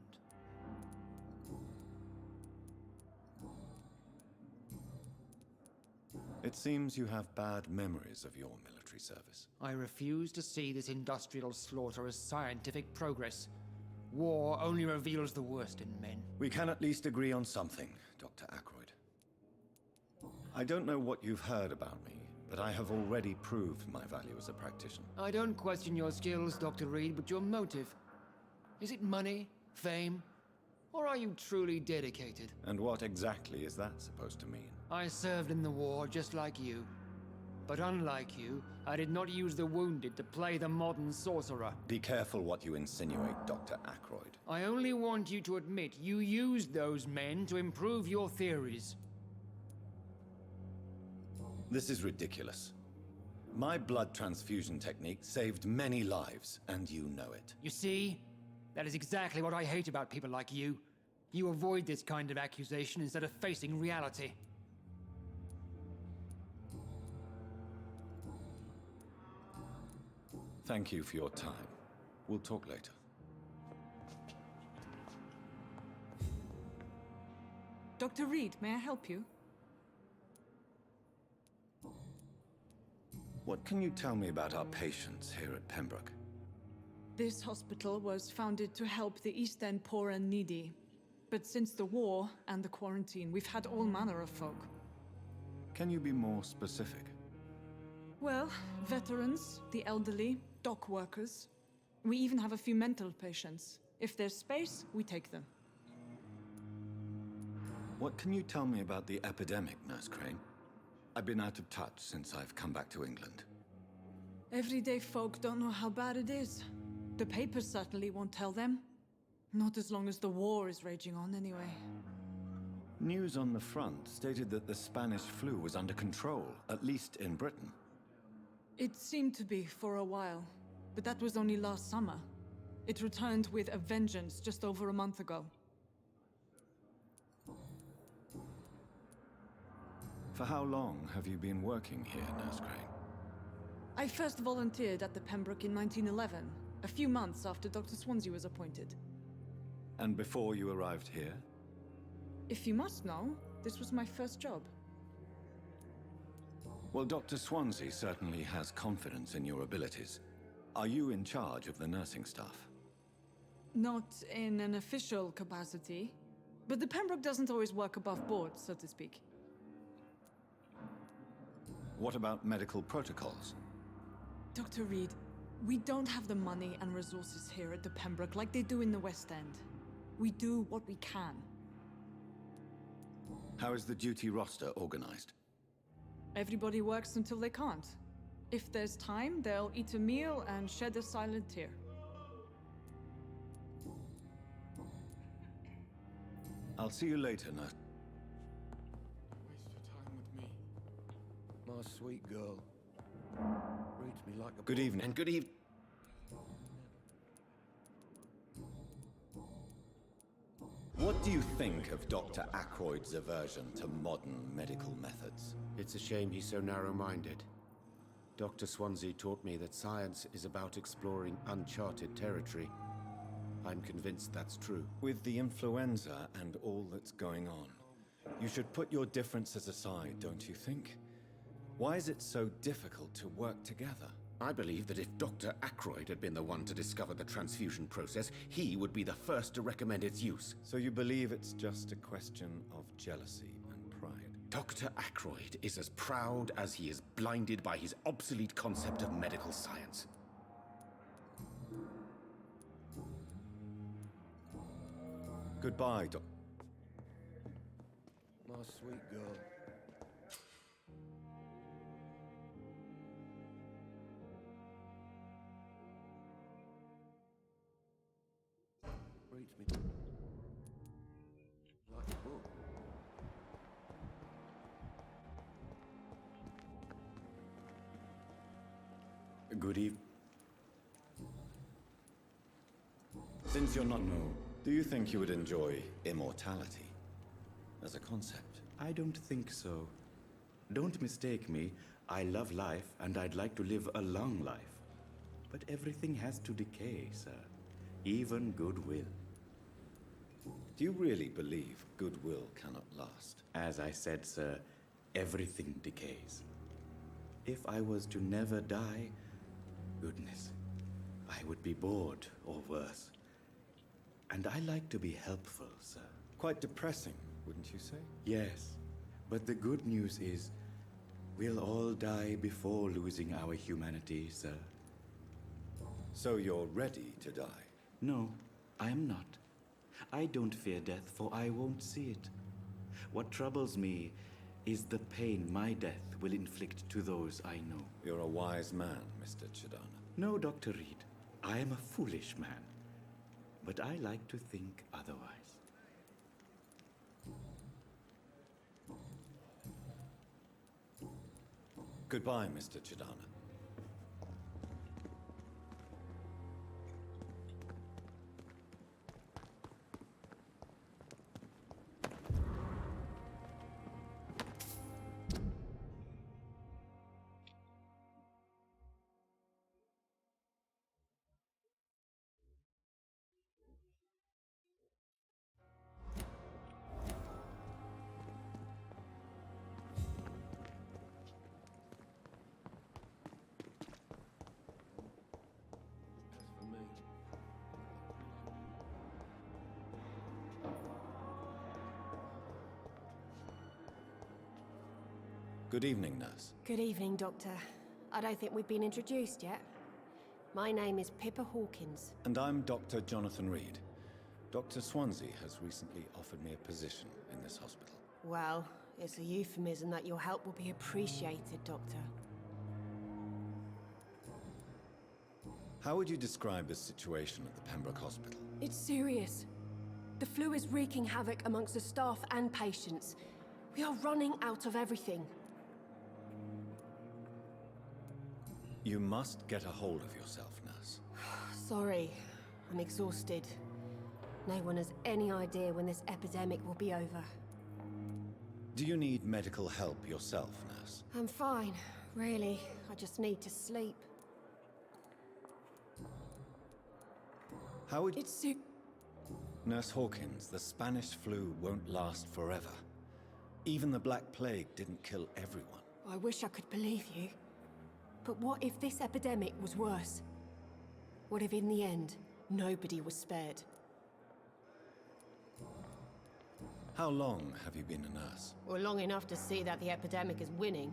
It seems you have bad memories of your military service. I refuse to see this industrial slaughter as scientific progress. War only reveals the worst in men. We can at least agree on something, Dr. Ackroyd. I don't know what you've heard about me, but I have already proved my value as a practitioner. I don't question your skills, Dr. Reed, but your motive. Is it money, fame, or are you truly dedicated? And what exactly is that supposed to mean? I served in the war just like you. But unlike you, I did not use the wounded to play the modern sorcerer. Be careful what you insinuate, Dr. Ackroyd. I only want you to admit you used those men to improve your theories. This is ridiculous. My blood transfusion technique saved many lives, and you know it. You see? That is exactly what I hate about people like you. You avoid this kind of accusation instead of facing reality. Thank you for your time. We'll talk later. Dr. Reed, may I help you? What can you tell me about our patients here at Pembroke? This hospital was founded to help the East End poor and needy. But since the war and the quarantine, we've had all manner of folk. Can you be more specific? Well, veterans, the elderly, dock workers. We even have a few mental patients. If there's space, we take them. What can you tell me about the epidemic, Nurse Crane? I've been out of touch since I've come back to England. Everyday folk don't know how bad it is. The papers certainly won't tell them. Not as long as the war is raging on, anyway. News on the front stated that the Spanish flu was under control, at least in Britain. It seemed to be for a while, but that was only last summer. It returned with a vengeance just over a month ago. For how long have you been working here, Nurse Crane? I first volunteered at the Pembroke in 1911, a few months after Dr. Swansea was appointed. And before you arrived here? If you must know, this was my first job. Well, Dr. Swansea certainly has confidence in your abilities. Are you in charge of the nursing staff? Not in an official capacity, but the Pembroke doesn't always work above board, so to speak. What about medical protocols? Dr. Reed, we don't have the money and resources here at the Pembroke like they do in the West End. We do what we can. How is the duty roster organized? Everybody works until they can't. If there's time, they'll eat a meal and shed a silent tear. I'll see you later, nurse. Waste your time with me. My sweet girl. Reads me like a Good evening. And good evening. What do you think of Dr. Ackroyd's aversion to modern medical methods? It's a shame he's so narrow-minded. Dr. Swansea taught me that science is about exploring uncharted territory. I'm convinced that's true. With the influenza and all that's going on, you should put your differences aside, don't you think? Why is it so difficult to work together? I believe that if Dr. Ackroyd had been the one to discover the transfusion process, he would be the first to recommend its use. So you believe it's just a question of jealousy and pride? Dr. Ackroyd is as proud as he is blinded by his obsolete concept of medical science. Goodbye, My sweet girl. Reads me like a book. Good evening. Since you're not known, do you think you would enjoy immortality as a concept? I don't think so. Don't mistake me. I love life and I'd like to live a long life. But everything has to decay, sir. Even goodwill. Do you really believe goodwill cannot last? As I said, sir, everything decays. If I was to never die, goodness, I would be bored or worse. And I like to be helpful, sir. Quite depressing, wouldn't you say? Yes, but the good news is we'll all die before losing our humanity, sir. So you're ready to die? No, I am not. I don't fear death, for I won't see it. What troubles me is the pain my death will inflict to those I know. You're a wise man, Mr. Chidana. No, Dr. Reed. I am a foolish man. But I like to think otherwise. Goodbye, Mr. Chidana. Good evening, nurse. Good evening, Doctor. I don't think we've been introduced yet. My name is Pippa Hawkins. And I'm Dr. Jonathan Reed. Dr. Swansea has recently offered me a position in this hospital. Well, it's a euphemism that your help will be appreciated, Doctor. How would you describe the situation at the Pembroke Hospital? It's serious. The flu is wreaking havoc amongst the staff and patients. We are running out of everything. You must get a hold of yourself, nurse. Sorry, I'm exhausted. No one has any idea when this epidemic will be over. Do you need medical help yourself, nurse? I'm fine, really. I just need to sleep. How would... It's Nurse Hawkins, the Spanish flu won't last forever. Even the Black Plague didn't kill everyone. I wish I could believe you. But what if this epidemic was worse? What if in the end, nobody was spared? How long have you been a nurse? Well, long enough to see that the epidemic is winning.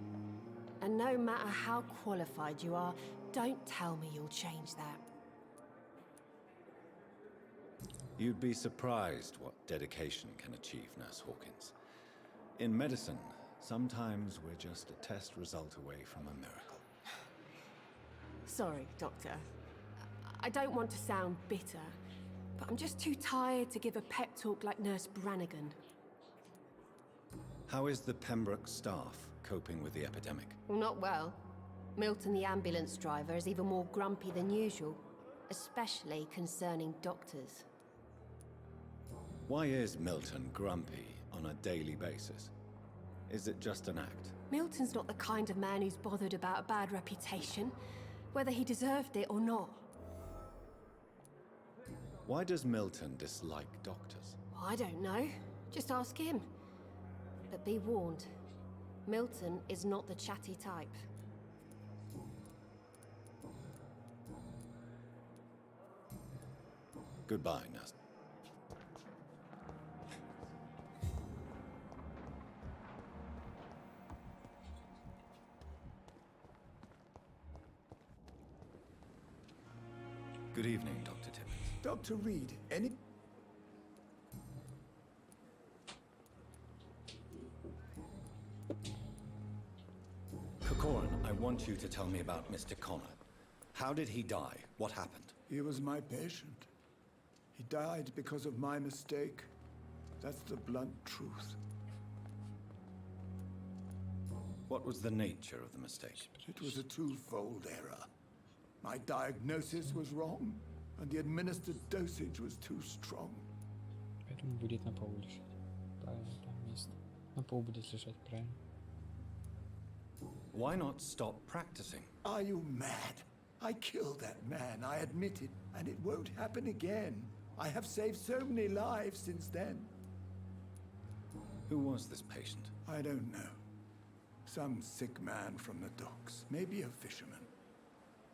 And no matter how qualified you are, don't tell me you'll change that. You'd be surprised what dedication can achieve, Nurse Hawkins. In medicine, sometimes we're just a test result away from a miracle. Sorry, Doctor. I don't want to sound bitter, but I'm just too tired to give a pep talk like Nurse Brannigan. How is the Pembroke staff coping with the epidemic? Well, not well. Milton, the ambulance driver, is even more grumpy than usual, especially concerning doctors. Why is Milton grumpy on a daily basis? Is it just an act? Milton's not the kind of man who's bothered about a bad reputation, whether he deserved it or not. Why does Milton dislike doctors? I don't know. Just ask him. But be warned, Milton is not the chatty type. Goodbye, nurse. Good evening, Dr. Timmons. Dr. Reed, any... Corcoran, I want you to tell me about Mr. Connor. How did he die? What happened? He was my patient. He died because of my mistake. That's the blunt truth. What was the nature of the mistake? It was a twofold error. My diagnosis was wrong, and the administered dosage was too strong. Поэтому будет на пол лежать. Правильно, там место. На пол будет лежать, правильно. Why not stop practicing? Are you mad? I killed that man, I admit it, and it won't happen again. I have saved so many lives since then. Who was this patient? I don't know. Some sick man from the docks, maybe a fisherman.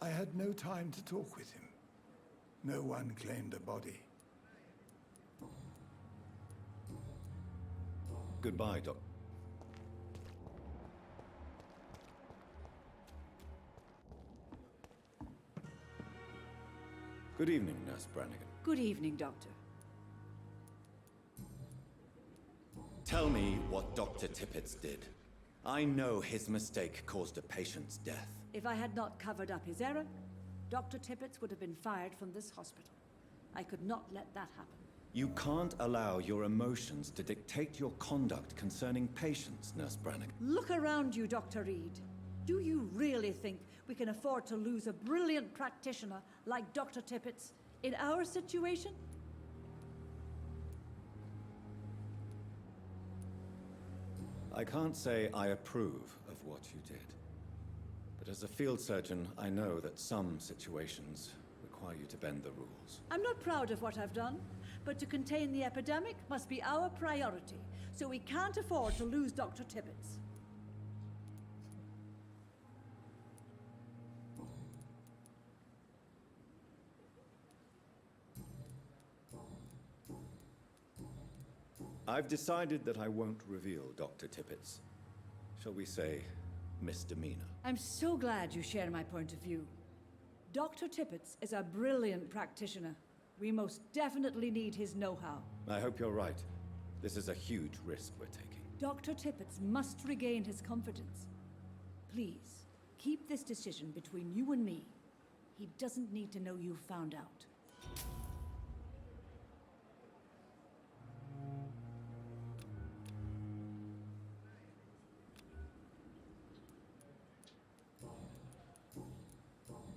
I had no time to talk with him. No one claimed a body. Goodbye, Doc. Good evening, Nurse Brannigan. Good evening, Doctor. Tell me what Dr. Tippett did. I know his mistake caused a patient's death. If I had not covered up his error, Dr. Tippett would have been fired from this hospital. I could not let that happen. You can't allow your emotions to dictate your conduct concerning patients, Nurse Brannigan. Look around you, Dr. Reed. Do you really think we can afford to lose a brilliant practitioner like Dr. Tippett's in our situation? I can't say I approve of what you did. But as a field surgeon, I know that some situations require you to bend the rules. I'm not proud of what I've done, but to contain the epidemic must be our priority, so we can't afford to lose Dr. Tippett's. I've decided that I won't reveal Dr. Tippett's, shall we say, misdemeanor. I'm so glad you share my point of view. Dr. Tippett's is a brilliant practitioner. We most definitely need his know-how. I hope you're right. This is a huge risk we're taking. Dr. Tippett's must regain his confidence. Please, keep this decision between you and me. He doesn't need to know you found out.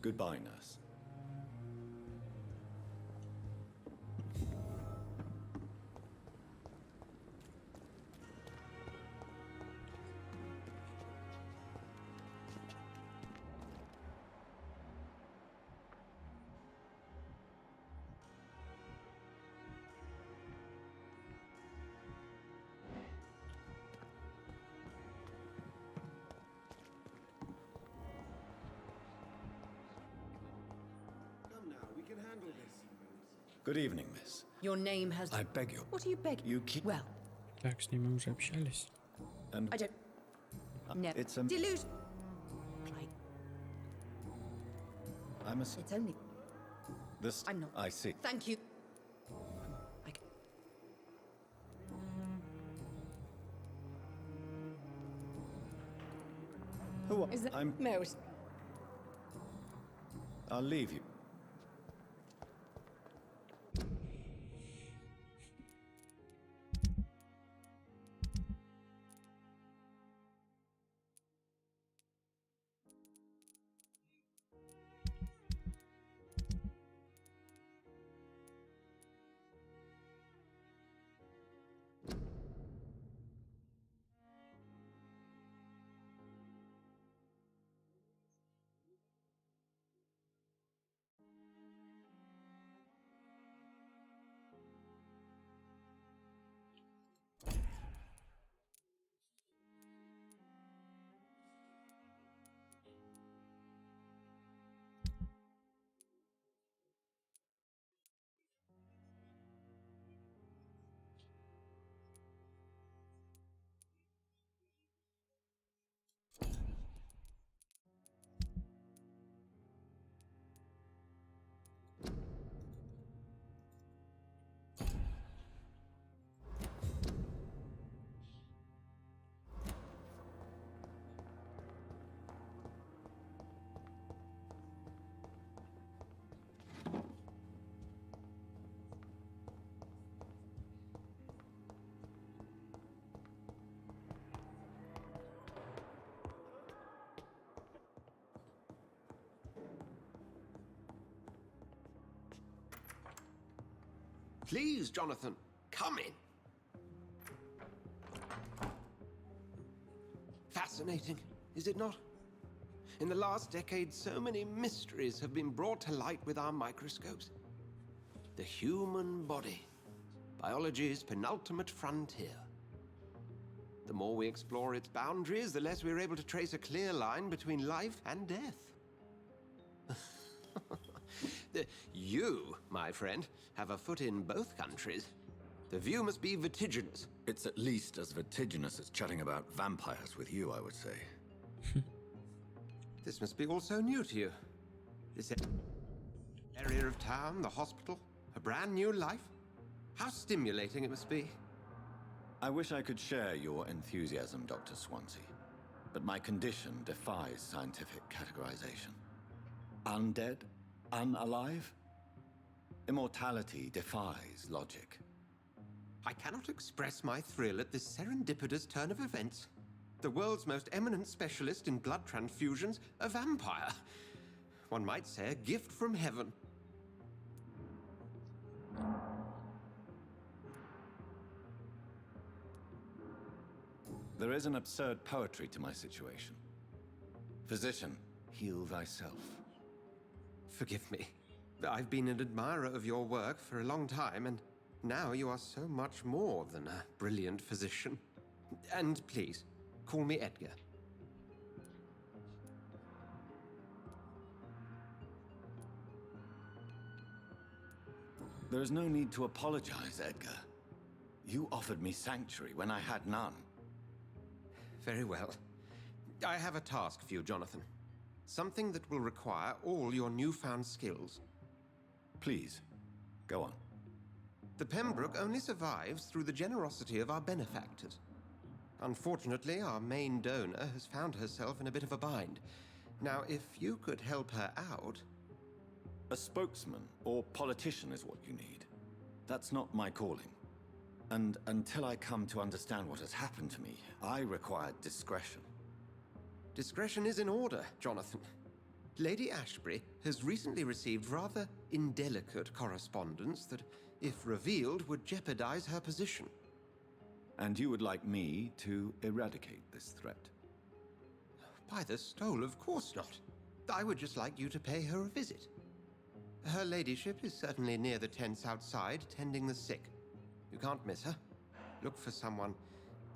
Goodbye, nurse. Good evening, miss. Your name has... I beg you. What are you begging? You keep... Well... Так, с ним мы уже общались. And... I don't... Never... It's a... Delusion... I'm a... It's only... This... I'm not... I see. Thank you. Who are... Is that... I'm... Most... I'll leave you. Please, Jonathan, come in. Fascinating, is it not? In the last decade, so many mysteries have been brought to light with our microscopes. The human body, biology's penultimate frontier. The more we explore its boundaries, the less we're able to trace a clear line between life and death. You, my friend, have a foot in both countries. The view must be vertiginous. It's at least as vertiginous as chatting about vampires with you, I would say. This must be all so new to you. This area of town, the hospital, a brand new life. How stimulating it must be. I wish I could share your enthusiasm, Dr. Swansea, but my condition defies scientific categorization. Undead? Unalive? Immortality defies logic. I cannot express my thrill at this serendipitous turn of events. The world's most eminent specialist in blood transfusions, a vampire. One might say a gift from heaven. There is an absurd poetry to my situation. Physician, heal thyself. Forgive me. I've been an admirer of your work for a long time, and now you are so much more than a brilliant physician. And please, call me Edgar. There is no need to apologize, Edgar. You offered me sanctuary when I had none. Very well. I have a task for you, Jonathan. Something that will require all your newfound skills. Please, go on. The Pembroke only survives through the generosity of our benefactors. Unfortunately, our main donor has found herself in a bit of a bind. Now, if you could help her out... A spokesman or politician is what you need. That's not my calling. And until I come to understand what has happened to me, I require discretion. Discretion is in order, Jonathan. Lady Ashbury has recently received rather indelicate correspondence that, if revealed, would jeopardize her position. And you would like me to eradicate this threat? By the stole, of course not. I would just like you to pay her a visit. Her ladyship is certainly near the tents outside, tending the sick. You can't miss her. Look for someone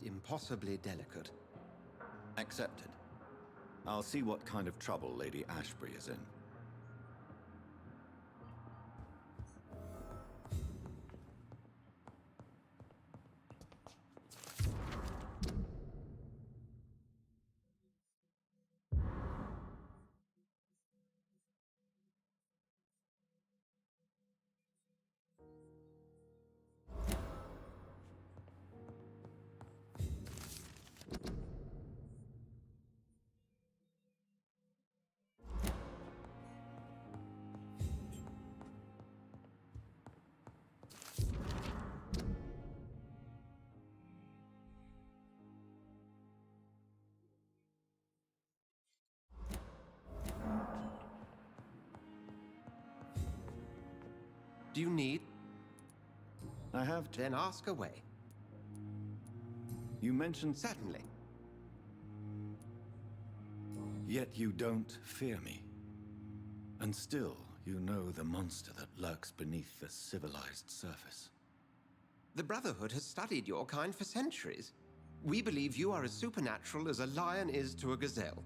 impossibly delicate. Accepted. I'll see what kind of trouble Lady Ashbury is in. Do you need? I have Then ask away. You mentioned... Certainly. Yet you don't fear me. And still, you know the monster that lurks beneath the civilized surface. The Brotherhood has studied your kind for centuries. We believe you are as supernatural as a lion is to a gazelle.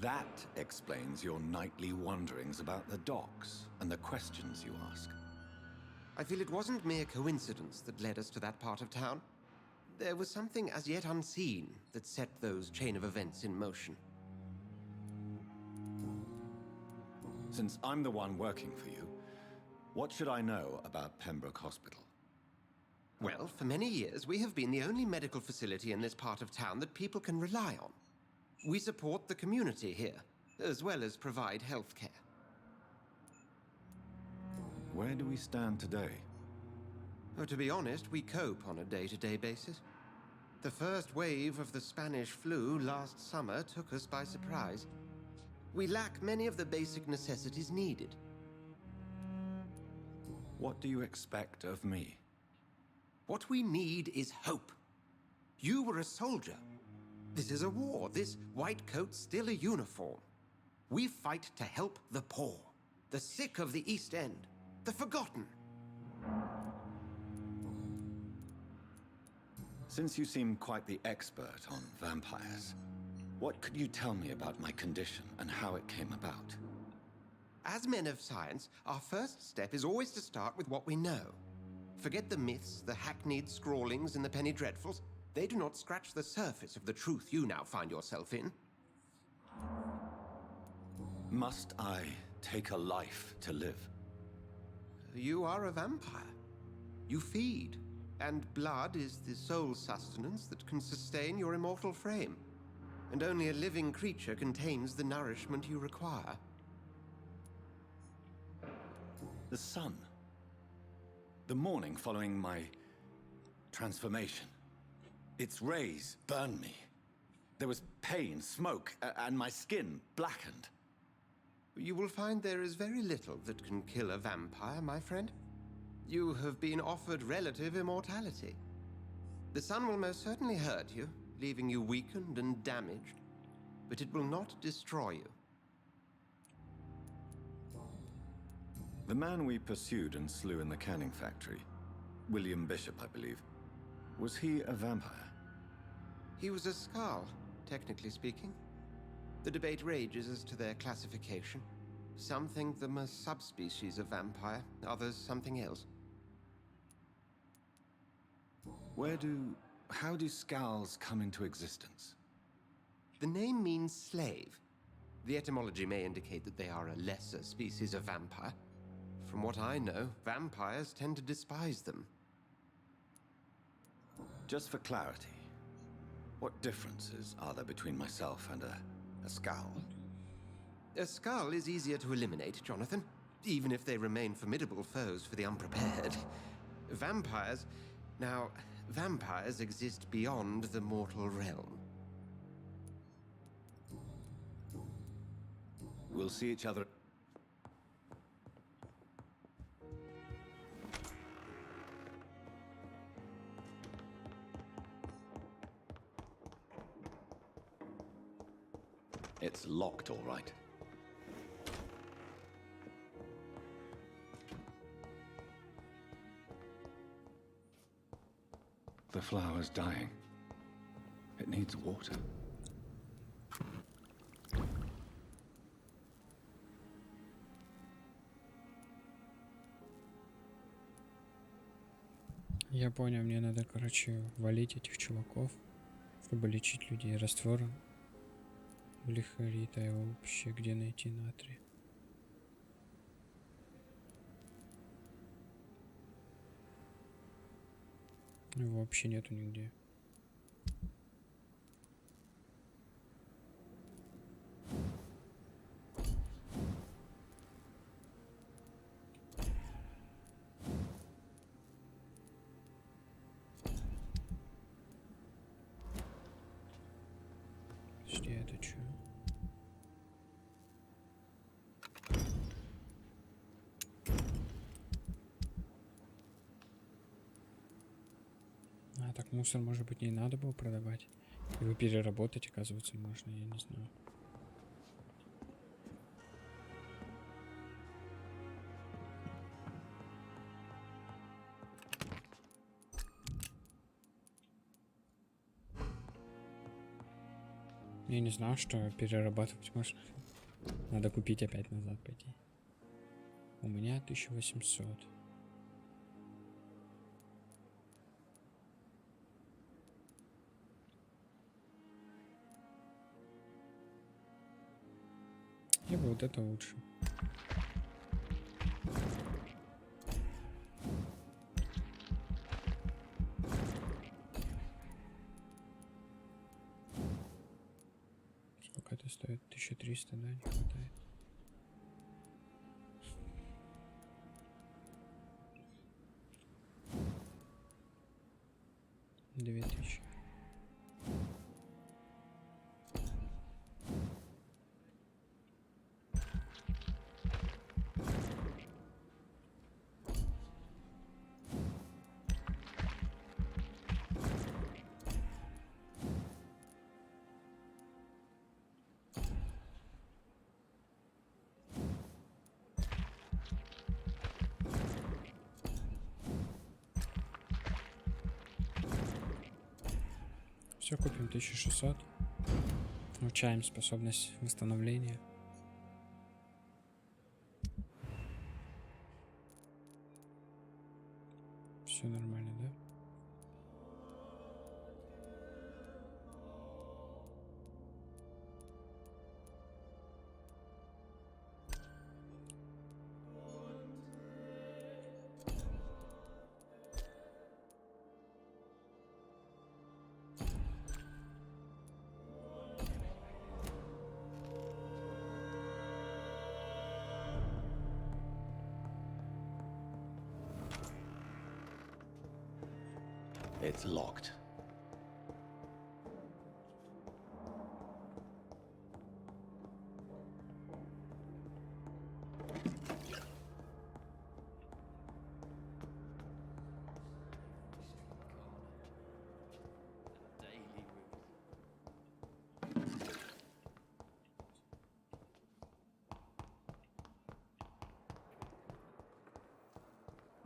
That explains your nightly wanderings about the docks and the questions you ask. I feel it wasn't mere coincidence that led us to that part of town. There was something as yet unseen that set those chain of events in motion. Since I'm the one working for you, what should I know about Pembroke Hospital? Well, for many years, we have been the only medical facility in this part of town that people can rely on. We support the community here, as well as provide health care. Where do we stand today? Oh, to be honest, we cope on a day-to-day basis. The first wave of the Spanish flu last summer took us by surprise. We lack many of the basic necessities needed. What do you expect of me? What we need is hope. You were a soldier. This is a war. This white coat's still a uniform. We fight to help the poor, the sick of the East End, the forgotten. Since you seem quite the expert on vampires, what could you tell me about my condition and how it came about? As men of science, our first step is always to start with what we know. Forget the myths, the hackneyed scrawlings, and the penny dreadfuls. They do not scratch the surface of the truth you now find yourself in. Must I take a life to live? You are a vampire. You feed, and blood is the sole sustenance that can sustain your immortal frame. And only a living creature contains the nourishment you require. The sun. The morning following my transformation. Its rays burned me. There was pain, smoke, and my skin blackened. You will find there is very little that can kill a vampire, my friend. You have been offered relative immortality. The sun will most certainly hurt you, leaving you weakened and damaged, but it will not destroy you. The man we pursued and slew in the canning factory, William Bishop, I believe, was he a vampire? He was a Skald, technically speaking. The debate rages as to their classification. Some think them a subspecies of vampire, others something else. How do Skalds come into existence? The name means slave. The etymology may indicate that they are a lesser species of vampire. From what I know, vampires tend to despise them. Just for clarity, what differences are there between myself and a Skald? A Skald is easier to eliminate, Jonathan, even if they remain formidable foes for the unprepared. Vampires exist beyond the mortal realm. We'll see each other. It's locked, all right. The flower's dying. It needs water. Я понял, мне надо, короче, валить этих чуваков, чтобы лечить людей раствором глихорита. Его вообще где найти натрий? Его вообще нету нигде. Подожди, это чё? А, так мусор, может быть, не надо было продавать. Его переработать, оказывается, можно, я не знаю. Я не знал, что перерабатывать можно. Надо купить опять назад пойти. У меня 1800. Я бы вот это лучше. Сколько это стоит? 1300, да, не хватает. Две тысячи. Все, купим 1600. Улучшаем способность восстановления. Все нормально, да? It's locked.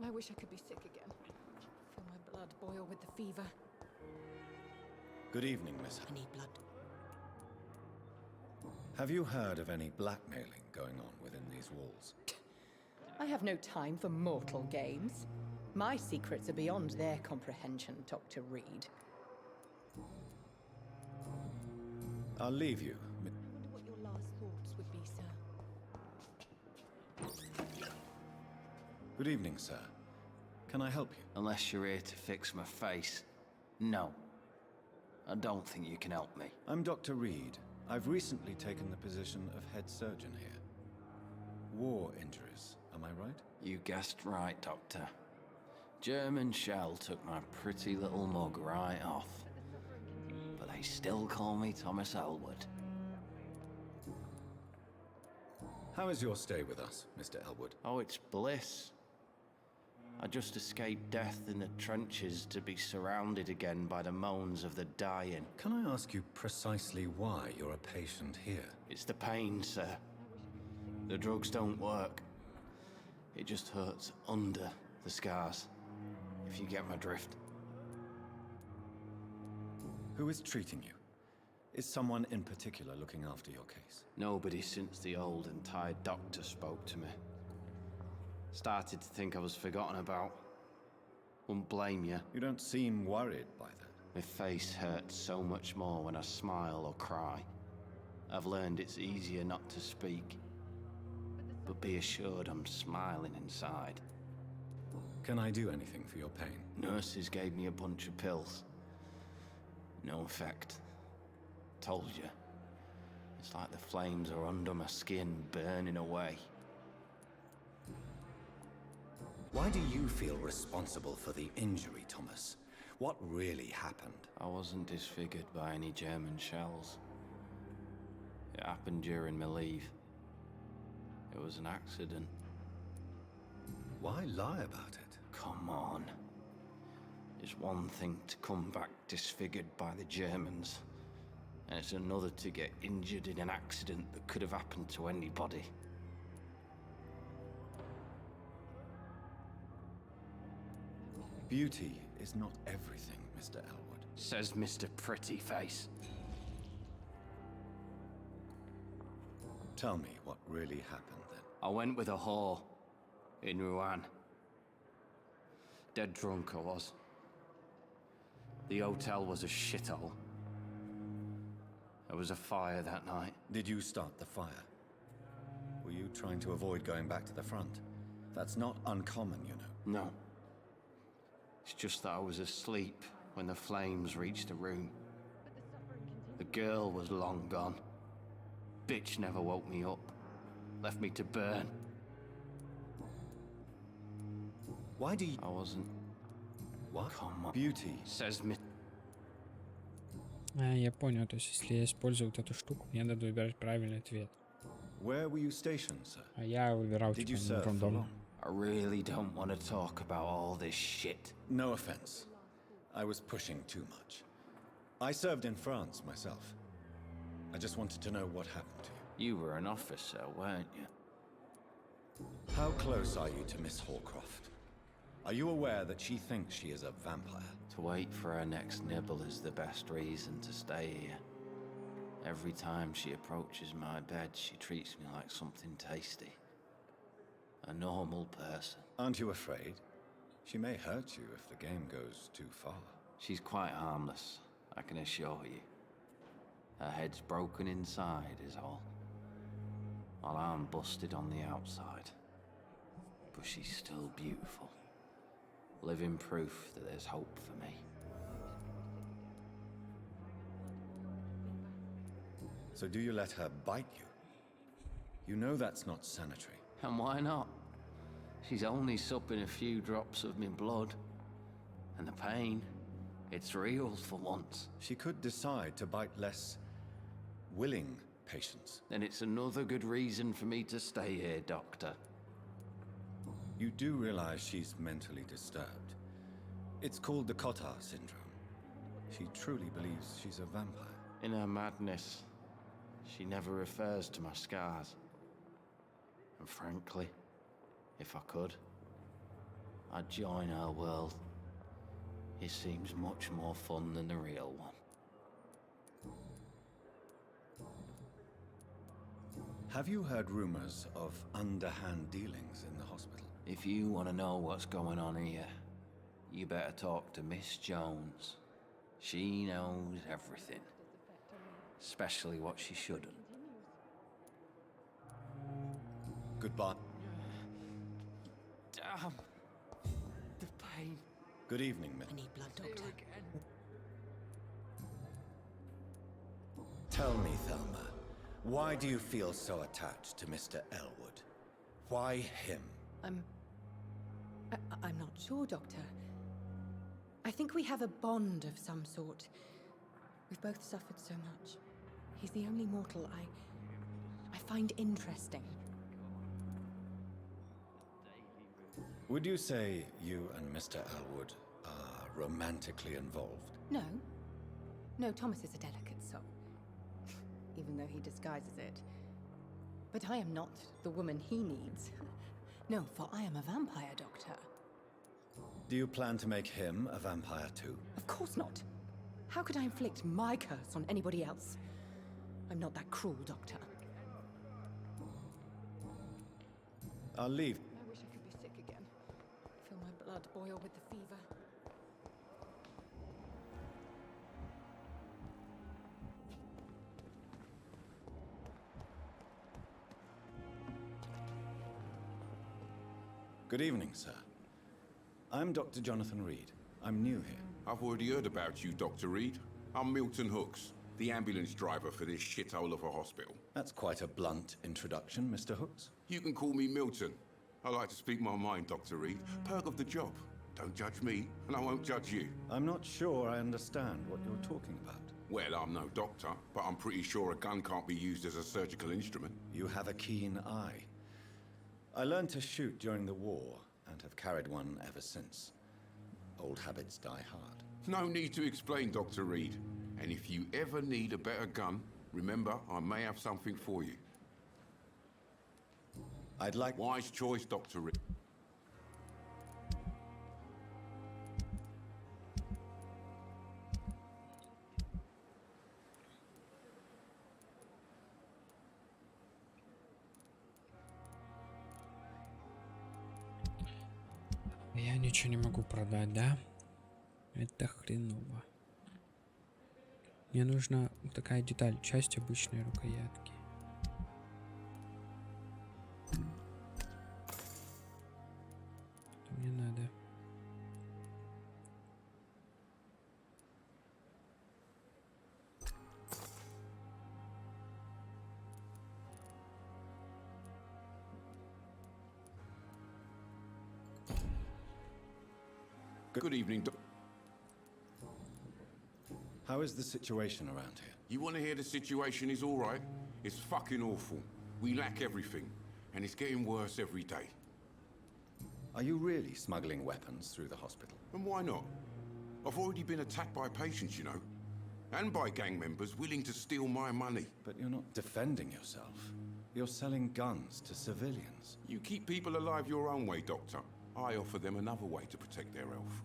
I wish I could be sick again. Feel my blood boil with the fever. Good evening, miss. I need blood. Have you heard of any blackmailing going on within these walls? I have no time for mortal games. My secrets are beyond their comprehension, Dr. Reed. I'll leave you. I wonder what your last thoughts would be, sir. Good evening, sir. Can I help you? Unless you're here to fix my face. No. I don't think you can help me. I'm Dr. Reed. I've recently taken the position of head surgeon here. War injuries, am I right? You guessed right, Doctor. German shell took my pretty little mug right off. But they still call me Thomas Elwood. How is your stay with us, Mr. Elwood? Oh, it's bliss. I just escaped death in the trenches to be surrounded again by the moans of the dying. Can I ask you precisely why you're a patient here? It's the pain, sir. The drugs don't work. It just hurts under the scars, if you get my drift. Who is treating you? Is someone in particular looking after your case? Nobody since the old and tired doctor spoke to me. Started to think I was forgotten about. Wouldn't blame you. You don't seem worried by that. My face hurts so much more when I smile or cry. I've learned it's easier not to speak. But be assured I'm smiling inside. Can I do anything for your pain? Nurses gave me a bunch of pills. No effect. Told you. It's like the flames are under my skin, burning away. Why do you feel responsible for the injury, Thomas? What really happened? I wasn't disfigured by any German shells. It happened during my leave. It was an accident. Why lie about it? Come on. It's one thing to come back disfigured by the Germans, and it's another to get injured in an accident that could have happened to anybody. Beauty is not everything, Mr. Elwood. Says Mr. Pretty Face. Tell me what really happened then. I went with a whore in Rouen. Dead drunk I was. The hotel was a shithole. There was a fire that night. Did you start the fire? Were you trying to avoid going back to the front? That's not uncommon, you know. No. It's just that I was asleep when the flames reached the room. The girl was long gone. Bitch never woke me up. Left me to burn. Why do you... I wasn't... What? Come on. Beauty. Says me... Я понял, то есть если я использую вот эту штуку, мне надо выбирать правильный ответ. Where were you stationed, sir? А я выбирал Did you типа serve for рандомно. long? I really don't want to talk about all this shit. No offense. I was pushing too much. I served in France myself. I just wanted to know what happened to you. You were an officer, weren't you? How close are you to Miss Hallcroft? Are you aware that she thinks she is a vampire? To wait for her next nibble is the best reason to stay here. Every time she approaches my bed, she treats me like something tasty. A normal person. Aren't you afraid? She may hurt you if the game goes too far. She's quite harmless, I can assure you. Her head's broken inside is all. While I'm busted on the outside. But she's still beautiful. Living proof that there's hope for me. So do you let her bite you? You know that's not sanitary. And why not? She's only supping a few drops of me blood. And the pain, it's real for once. She could decide to bite less willing patients. Then it's another good reason for me to stay here, Doctor. You do realize she's mentally disturbed. It's called the Cotard syndrome. She truly believes she's a vampire. In her madness, she never refers to my scars. And frankly, if I could, I'd join her world. It seems much more fun than the real one. Have you heard rumors of underhand dealings in the hospital? If you want to know what's going on here, you better talk to Miss Jones. She knows everything. Especially what she shouldn't. Goodbye. Damn. The pain. Good evening, Miss. I need blood, Doctor. Tell me, Thelma, why do you feel so attached to Mr. Elwood? Why him? I'm not sure, Doctor. I think we have a bond of some sort. We've both suffered so much. He's the only mortal I find interesting. Would you say you and Mr. Elwood are romantically involved? No. No, Thomas is a delicate soul. Even though he disguises it. But I am not the woman he needs. No, for I am a vampire, Doctor. Do you plan to make him a vampire too? Of course not. How could I inflict my curse on anybody else? I'm not that cruel, Doctor. I'll leave. I wish I could be sick again. Feel my blood boil with the fever. Good evening, sir. I'm Dr. Jonathan Reed. I'm new here. I've already heard about you, Dr. Reed. I'm Milton Hooks, the ambulance driver for this shithole of a hospital. That's quite a blunt introduction, Mr. Hooks. You can call me Milton. I like to speak my mind, Dr. Reed. Perk of the job. Don't judge me, and I won't judge you. I'm not sure I understand what you're talking about. Well, I'm no doctor, but I'm pretty sure a gun can't be used as a surgical instrument. You have a keen eye. I learned to shoot during the war, and have carried one ever since. Old habits die hard. No need to explain, Dr. Reed. And if you ever need a better gun, remember, I may have something for you. I'd like... Wise choice, Dr. Reed. Я ничего не могу продать, да? Это хреново. Мне нужна такая деталь, часть обычной рукоятки. Это мне надо. Good evening, How is the situation around here? You want to hear the situation is all right? It's fucking awful. We lack everything, and it's getting worse every day. Are you really smuggling weapons through the hospital? And why not? I've already been attacked by patients, you know. And by gang members willing to steal my money. But you're not defending yourself. You're selling guns to civilians. You keep people alive your own way, Doctor. I offer them another way to protect their health.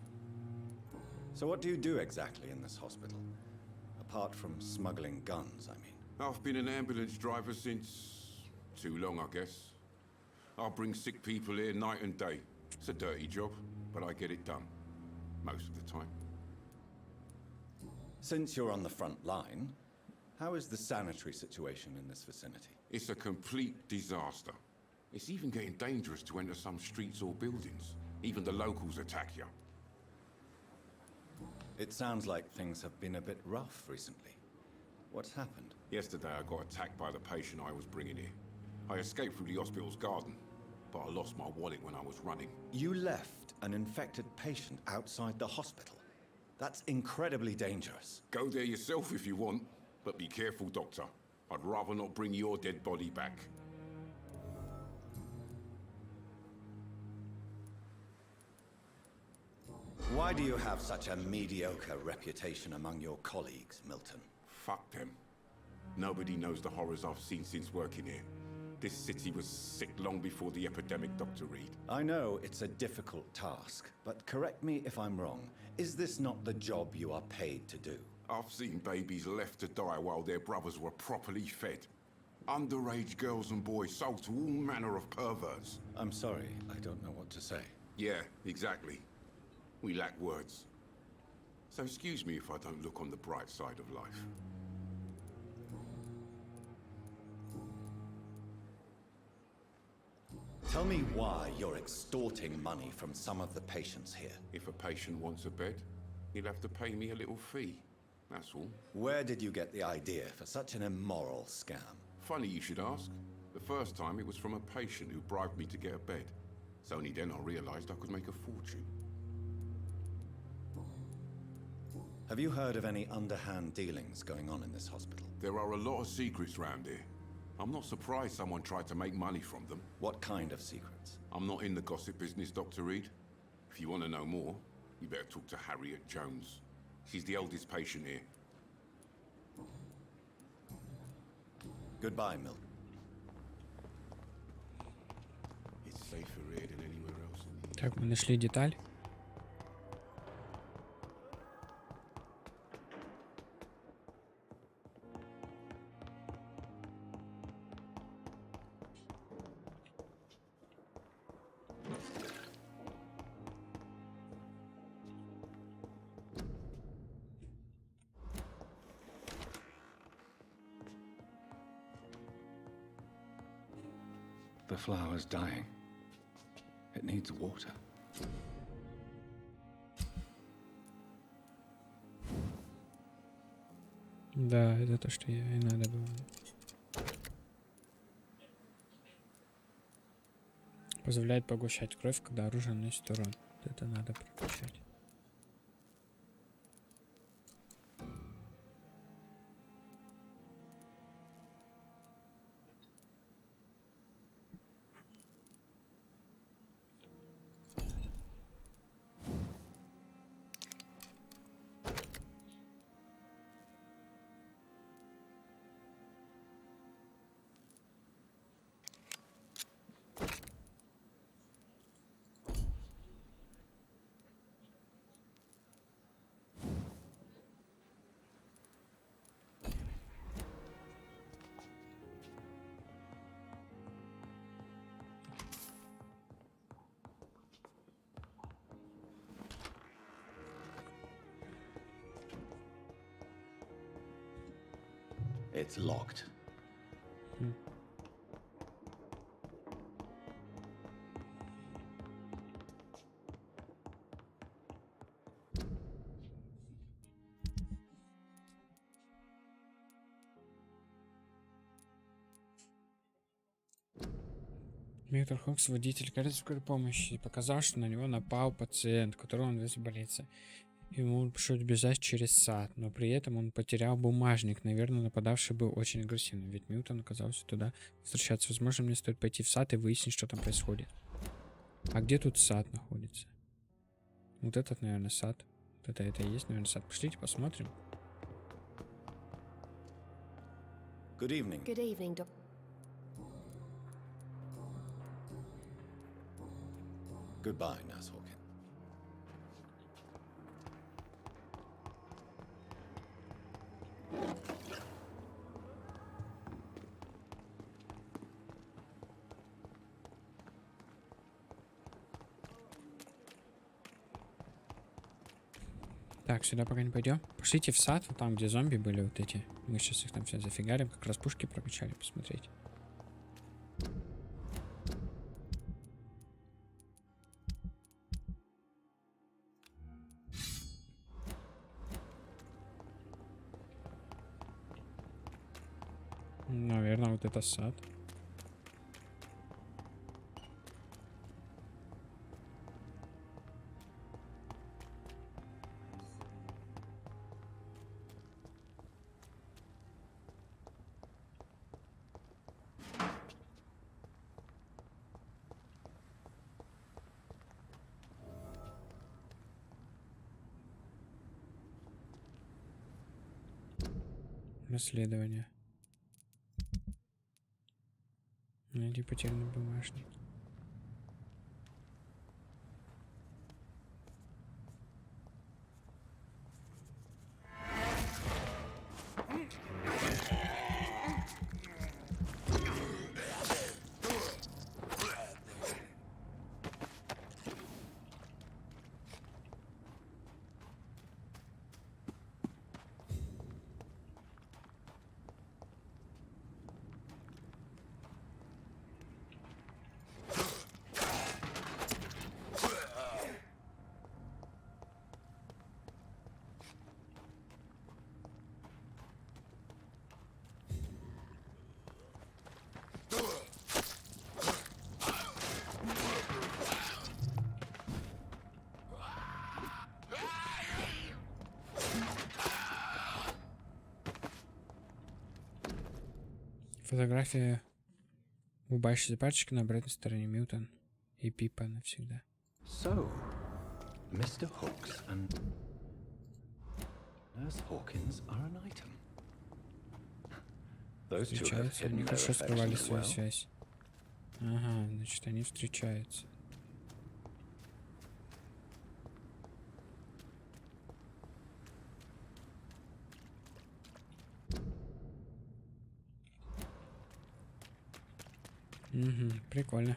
So what do you do exactly in this hospital? Apart from smuggling guns, I mean. I've been an ambulance driver since... too long, I guess. I bring sick people here night and day. It's a dirty job, but I get it done. Most of the time. Since you're on the front line, how is the sanitary situation in this vicinity? It's a complete disaster. It's even getting dangerous to enter some streets or buildings. Even the locals attack you. It sounds like things have been a bit rough recently. What's happened? Yesterday I got attacked by the patient I was bringing here. I escaped through the hospital's garden, but I lost my wallet when I was running. You left an infected patient outside the hospital? That's incredibly dangerous. Go there yourself if you want, but be careful, Doctor. I'd rather not bring your dead body back. Why do you have such a mediocre reputation among your colleagues, Milton? Fuck them. Nobody knows the horrors I've seen since working here. This city was sick long before the epidemic, Dr. Reed. I know it's a difficult task, but correct me if I'm wrong. Is this not the job you are paid to do? I've seen babies left to die while their brothers were properly fed. Underage girls and boys sold to all manner of perverts. I'm sorry, I don't know what to say. Yeah, exactly. We lack words. So excuse me if I don't look on the bright side of life. Tell me why you're extorting money from some of the patients here. If a patient wants a bed, he'll have to pay me a little fee. That's all. Where did you get the idea for such an immoral scam? Funny you should ask. The first time it was from a patient who bribed me to get a bed. It's only then I realized I could make a fortune. Have you heard of any underhand dealings going on in this hospital? There are a lot of secrets round here. I'm not surprised someone tried to make money from them. What kind of secrets? I'm not in the gossip business, Dr. Reed. If you want to know more, you better talk to Harriet Jones. She's the oldest patient here. Goodbye, Milton. It's safer here than anywhere else. Так, мы нашли деталь. The flower's dying. It needs water. Да, это то, что и надо было. Позволяет поглощать кровь, когда оружие наносит урон. Это надо прокачать. It's locked. Мистер Хокс, водитель кареты скорой помощи, показал, что на него напал пациент, которого он вез в больницу. Ему пришлось бежать через сад, но при этом он потерял бумажник. Наверное, нападавший был очень агрессивным, ведь Милтон оказался туда возвращаться. Возможно, мне стоит пойти в сад и выяснить, что там происходит. А где тут сад находится? Вот этот, наверное, сад. Вот это и есть, наверное, сад. Пошлите посмотрим. Good evening. Good evening, Doc. Goodbye, Nurse Hawkins. Так, сюда пока не пойдем. Пошлите в сад, вот там, где зомби были вот эти. Мы сейчас их там все зафигарим, как раз пушки прокачали, посмотреть. Наверное, вот это сад. Расследование. Найди потерянный бумажник. Фотография улыбающейся парочки на обратной стороне Милтон и Пипа навсегда. So, Mr. Hooks and Nurse Hawkins are an item. Those two have Встречаются, они hidden their хорошо скрывали affection свою well. связь. Ага, значит, они встречаются. Угу, прикольно.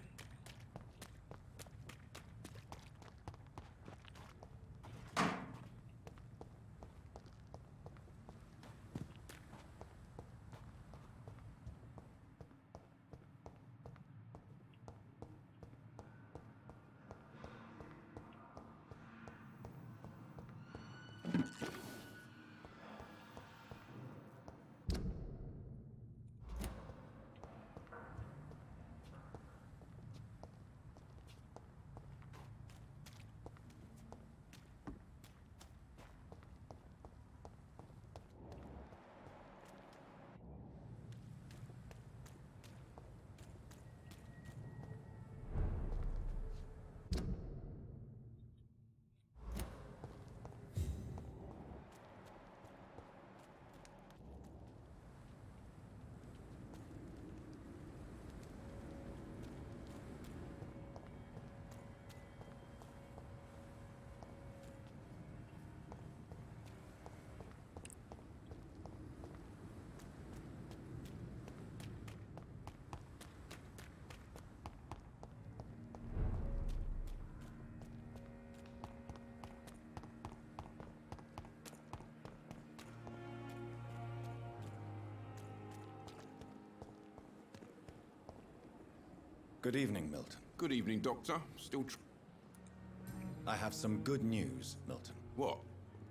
Good evening, Milton. Good evening, Doctor. Still I have some good news, Milton. What?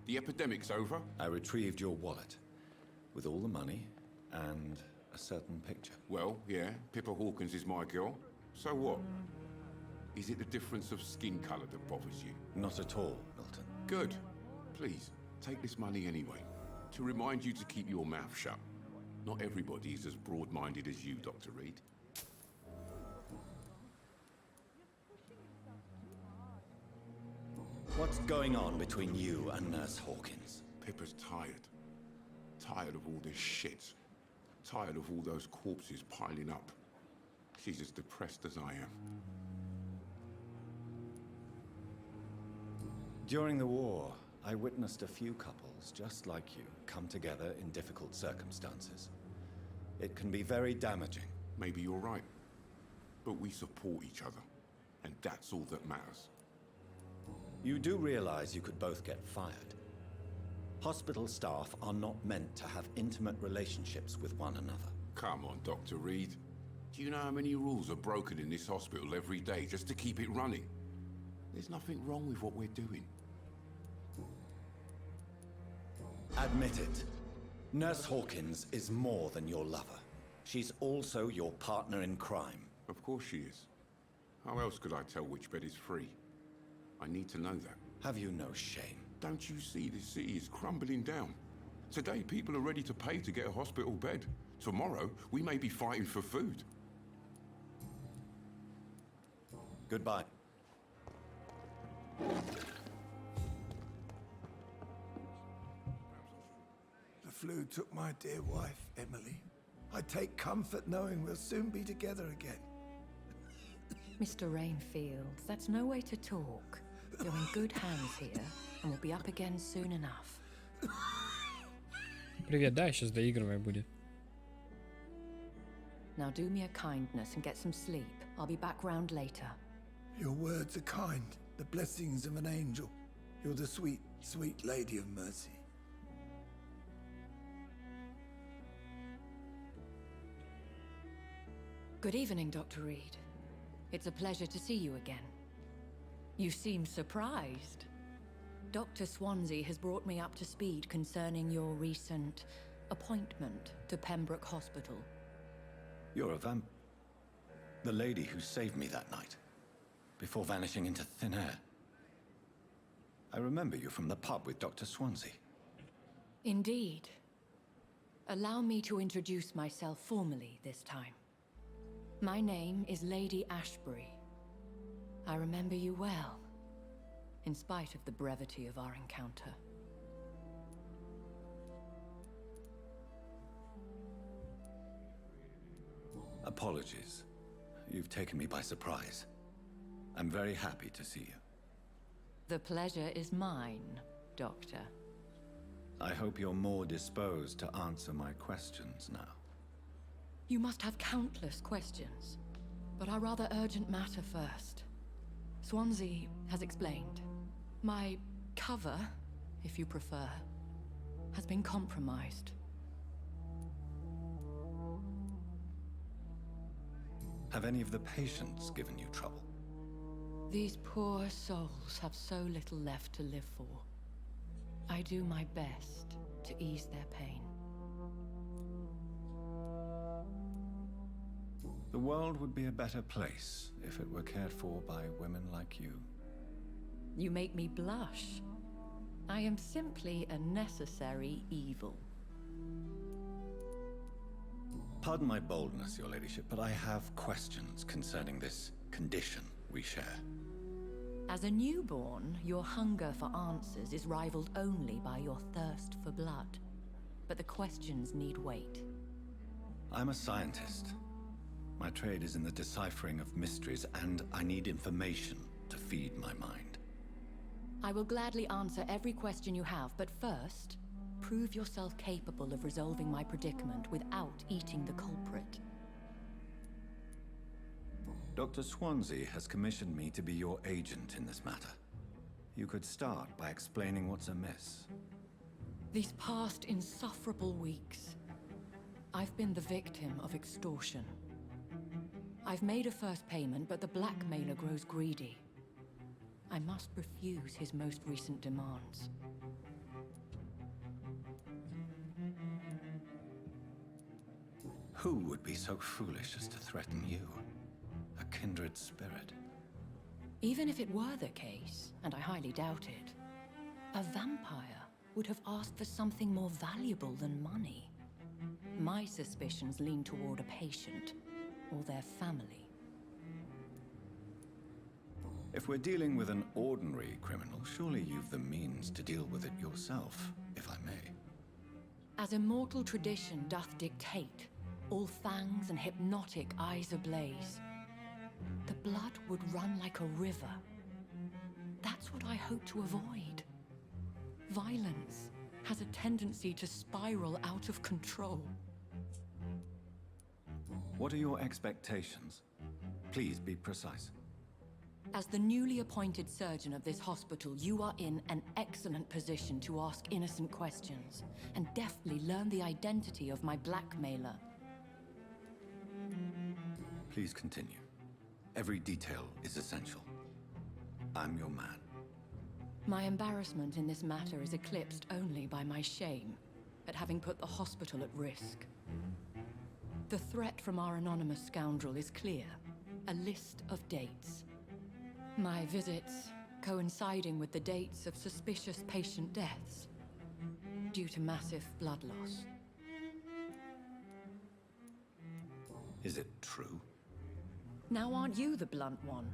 The epidemic's over? I retrieved your wallet with all the money and a certain picture. Well, yeah, Pippa Hawkins is my girl. So what? Is it the difference of skin colour that bothers you? Not at all, Milton. Good. Please, take this money anyway. To remind you to keep your mouth shut. Not everybody is as broad-minded as you, Dr. Reed. What's going on between you and Nurse Hawkins? Pippa's tired. Tired of all this shit. Tired of all those corpses piling up. She's as depressed as I am. During the war, I witnessed a few couples just like you come together in difficult circumstances. It can be very damaging. Maybe you're right. But we support each other. And that's all that matters. You do realize you could both get fired. Hospital staff are not meant to have intimate relationships with one another. Come on, Dr. Reed. Do you know how many rules are broken in this hospital every day just to keep it running? There's nothing wrong with what we're doing. Admit it. Nurse Hawkins is more than your lover. She's also your partner in crime. Of course she is. How else could I tell which bed is free? I need to know that. Have you no shame? Don't you see this city is crumbling down? Today, people are ready to pay to get a hospital bed. Tomorrow, we may be fighting for food. Goodbye. The flu took my dear wife, Emily. I take comfort knowing we'll soon be together again. Mr. Rainfield, that's no way to talk. You're in good hands here, and we'll be up again soon enough. Привет, да, сейчас доигрывая будет. Now do me a kindness and get some sleep. I'll be back round later. Your words are kind, the blessings of an angel. You're the sweet, sweet lady of mercy. Good evening, Dr. Reed. It's a pleasure to see you again. You seem surprised. Dr. Swansea has brought me up to speed concerning your recent appointment to Pembroke Hospital. You're a the lady who saved me that night, before vanishing into thin air. I remember you from the pub with Dr. Swansea. Indeed. Allow me to introduce myself formally this time. My name is Lady Ashbury. I remember you well, in spite of the brevity of our encounter. Apologies. You've taken me by surprise. I'm very happy to see you. The pleasure is mine, Doctor. I hope you're more disposed to answer my questions now. You must have countless questions, but our rather urgent matter first. Swansea has explained. My cover, if you prefer, has been compromised. Have any of the patients given you trouble? These poor souls have so little left to live for. I do my best to ease their pain. The world would be a better place if it were cared for by women like you. You make me blush. I am simply a necessary evil. Pardon my boldness, Your Ladyship, but I have questions concerning this condition we share. As a newborn, your hunger for answers is rivaled only by your thirst for blood. But the questions need wait. I'm a scientist. My trade is in the deciphering of mysteries, and I need information to feed my mind. I will gladly answer every question you have, but first, prove yourself capable of resolving my predicament without eating the culprit. Dr. Swansea has commissioned me to be your agent in this matter. You could start by explaining what's amiss. These past insufferable weeks, I've been the victim of extortion. I've made a first payment, but the blackmailer grows greedy. I must refuse his most recent demands. Who would be so foolish as to threaten you? A kindred spirit. Even if it were the case, and I highly doubt it, a vampire would have asked for something more valuable than money. My suspicions lean toward a patient or their family. If we're dealing with an ordinary criminal, surely you've the means to deal with it yourself, if I may. As immortal tradition doth dictate, all fangs and hypnotic eyes ablaze, the blood would run like a river. That's what I hope to avoid. Violence has a tendency to spiral out of control. What are your expectations? Please be precise. As the newly appointed surgeon of this hospital, you are in an excellent position to ask innocent questions and deftly learn the identity of my blackmailer. Please continue. Every detail is essential. I'm your man. My embarrassment in this matter is eclipsed only by my shame at having put the hospital at risk. The threat from our anonymous scoundrel is clear. A list of dates. My visits coinciding with the dates of suspicious patient deaths due to massive blood loss. Is it true? Now aren't you the blunt one?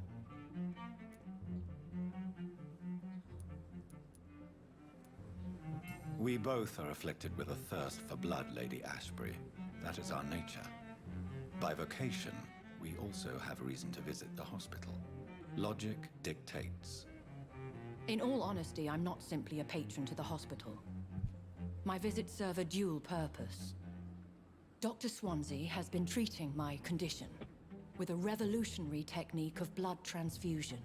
We both are afflicted with a thirst for blood, Lady Ashbury. That is our nature. By vocation, we also have reason to visit the hospital. Logic dictates. In all honesty, I'm not simply a patron to the hospital. My visits serve a dual purpose. Dr. Swansea has been treating my condition with a revolutionary technique of blood transfusion.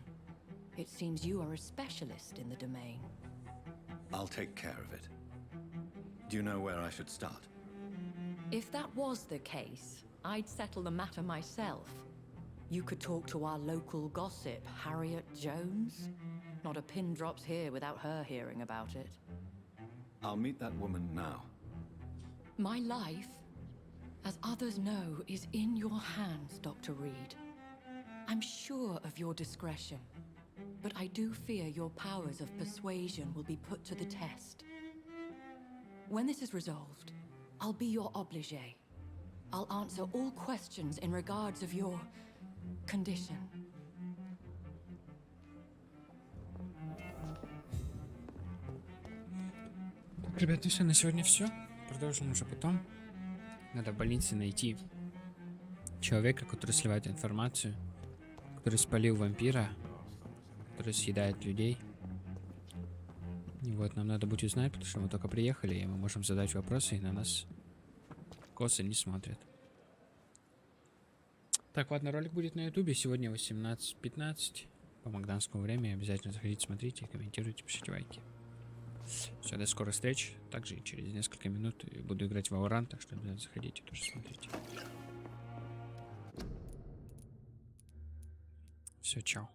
It seems you are a specialist in the domain. I'll take care of it. Do you know where I should start? If that was the case, I'd settle the matter myself. You could talk to our local gossip, Harriet Jones. Not a pin drops here without her hearing about it. I'll meet that woman now. My life, as others know, is in your hands, Dr. Reed. I'm sure of your discretion, but I do fear your powers of persuasion will be put to the test. When this is resolved, I'll be your obligé. I'll answer all questions in regards of your condition. Ребят, ну все, на сегодня все. Продолжим уже потом. Надо в больнице найти человека, который сливает информацию, который спалил вампира, который съедает людей. И вот нам надо будет узнать, потому что мы только приехали, и мы можем задать вопросы, и на нас косо не смотрят. Так, ладно, ролик будет на ютубе. Сегодня 18:15 по магданскому времени. Обязательно заходите, смотрите, комментируйте, пишите лайки. Все, до скорых встреч. Также через несколько минут буду играть в Valorant, так что обязательно заходите, тоже смотрите. Все, чао.